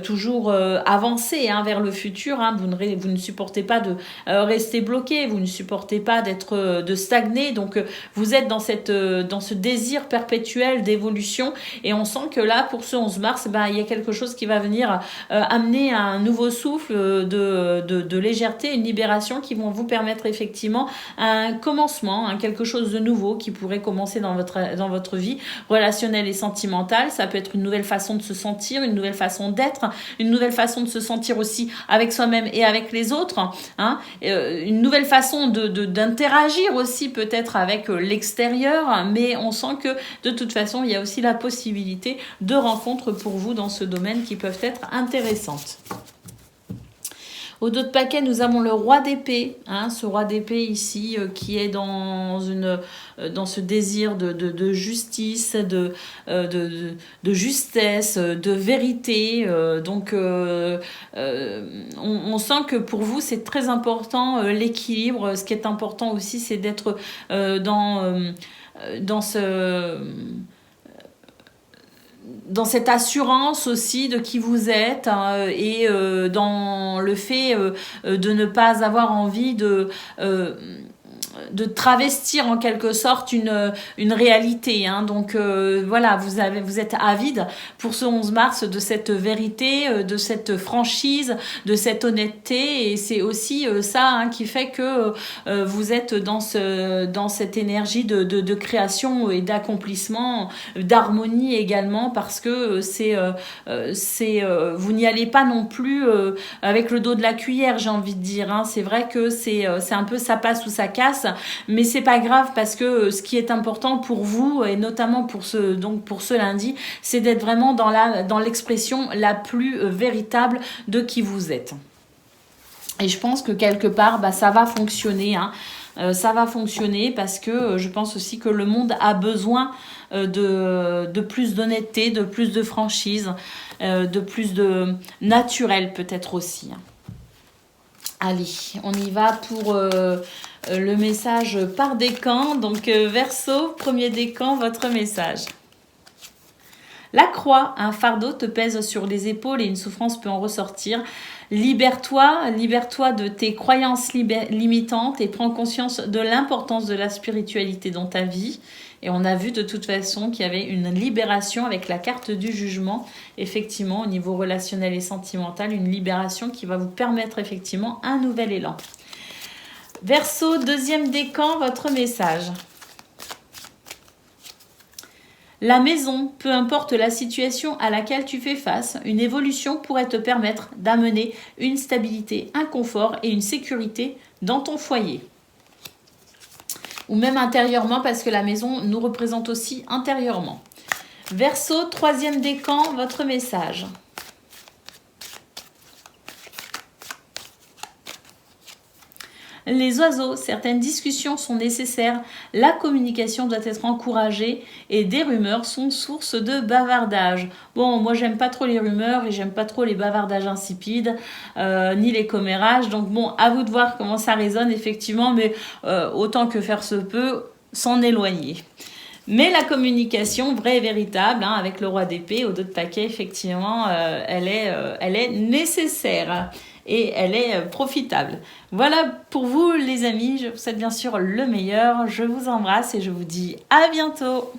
toujours avancer vers le futur. Vous ne supportez pas de rester bloqué, vous ne supportez pas de stagner, donc vous êtes dans ce désir perpétuel d'évolution et on sent que là pour ce 11 mars il y a quelque chose qui va venir amener un nouveau souffle de légèreté, une libération qui vont vous permettre effectivement un commencement, quelque chose de nouveau qui pourrait commencer dans votre vie relationnelle et sentimentale. Ça peut être une nouvelle façon de se sentir, une nouvelle façon d'être, une nouvelle façon de se sentir aussi avec soi-même et avec les autres, une nouvelle façon d'interagir aussi peut-être avec l'extérieur, mais on sent que de toute façon il y a aussi la possibilité de rencontres pour vous dans ce domaine qui peuvent être intéressantes. Au dos de paquet, nous avons le roi d'épée, ce roi d'épée ici qui est dans ce désir de justice, de justesse, de vérité. Donc, on sent que pour vous, c'est très important l'équilibre. Ce qui est important aussi, c'est d'être dans cette assurance aussi de qui vous êtes et dans le fait de ne pas avoir envie travestir en quelque sorte une réalité. Hein. Donc voilà, vous êtes avide pour ce 11 mars de cette vérité, de cette franchise, de cette honnêteté. Et c'est aussi ça hein, qui fait que vous êtes dans cette énergie de création et d'accomplissement, d'harmonie également, parce que vous n'y allez pas non plus avec le dos de la cuillère, j'ai envie de dire. Hein. C'est vrai que c'est un peu ça passe ou ça casse, mais c'est pas grave parce que ce qui est important pour vous et notamment pour ce lundi, c'est d'être vraiment dans l'expression la plus véritable de qui vous êtes. Et je pense que quelque part, ça va fonctionner. Hein. Ça va fonctionner parce que je pense aussi que le monde a besoin de plus d'honnêteté, de plus de franchise, de plus de naturel peut-être aussi. Allez, on y va pour le message par décan. Donc Verseau, premier décan, votre message. La croix, un fardeau te pèse sur les épaules et une souffrance peut en ressortir. Libère-toi de tes croyances limitantes et prends conscience de l'importance de la spiritualité dans ta vie. Et on a vu de toute façon qu'il y avait une libération avec la carte du jugement, effectivement, au niveau relationnel et sentimental, une libération qui va vous permettre effectivement un nouvel élan. Verseau, deuxième décan, votre message. La maison, peu importe la situation à laquelle tu fais face, une évolution pourrait te permettre d'amener une stabilité, un confort et une sécurité dans ton foyer. Ou même intérieurement, parce que la maison nous représente aussi intérieurement. Verseau, troisième décan, votre message. Les oiseaux, certaines discussions sont nécessaires, la communication doit être encouragée et des rumeurs sont source de bavardage. Bon, moi j'aime pas trop les rumeurs et j'aime pas trop les bavardages insipides, ni les commérages. Donc bon, à vous de voir comment ça résonne effectivement, mais autant que faire se peut, s'en éloigner. Mais la communication vraie et véritable, hein, avec le roi d'épée au dos de paquet, effectivement, elle est nécessaire. Et elle est profitable. Voilà pour vous les amis, je vous souhaite bien sûr le meilleur. Je vous embrasse et je vous dis à bientôt.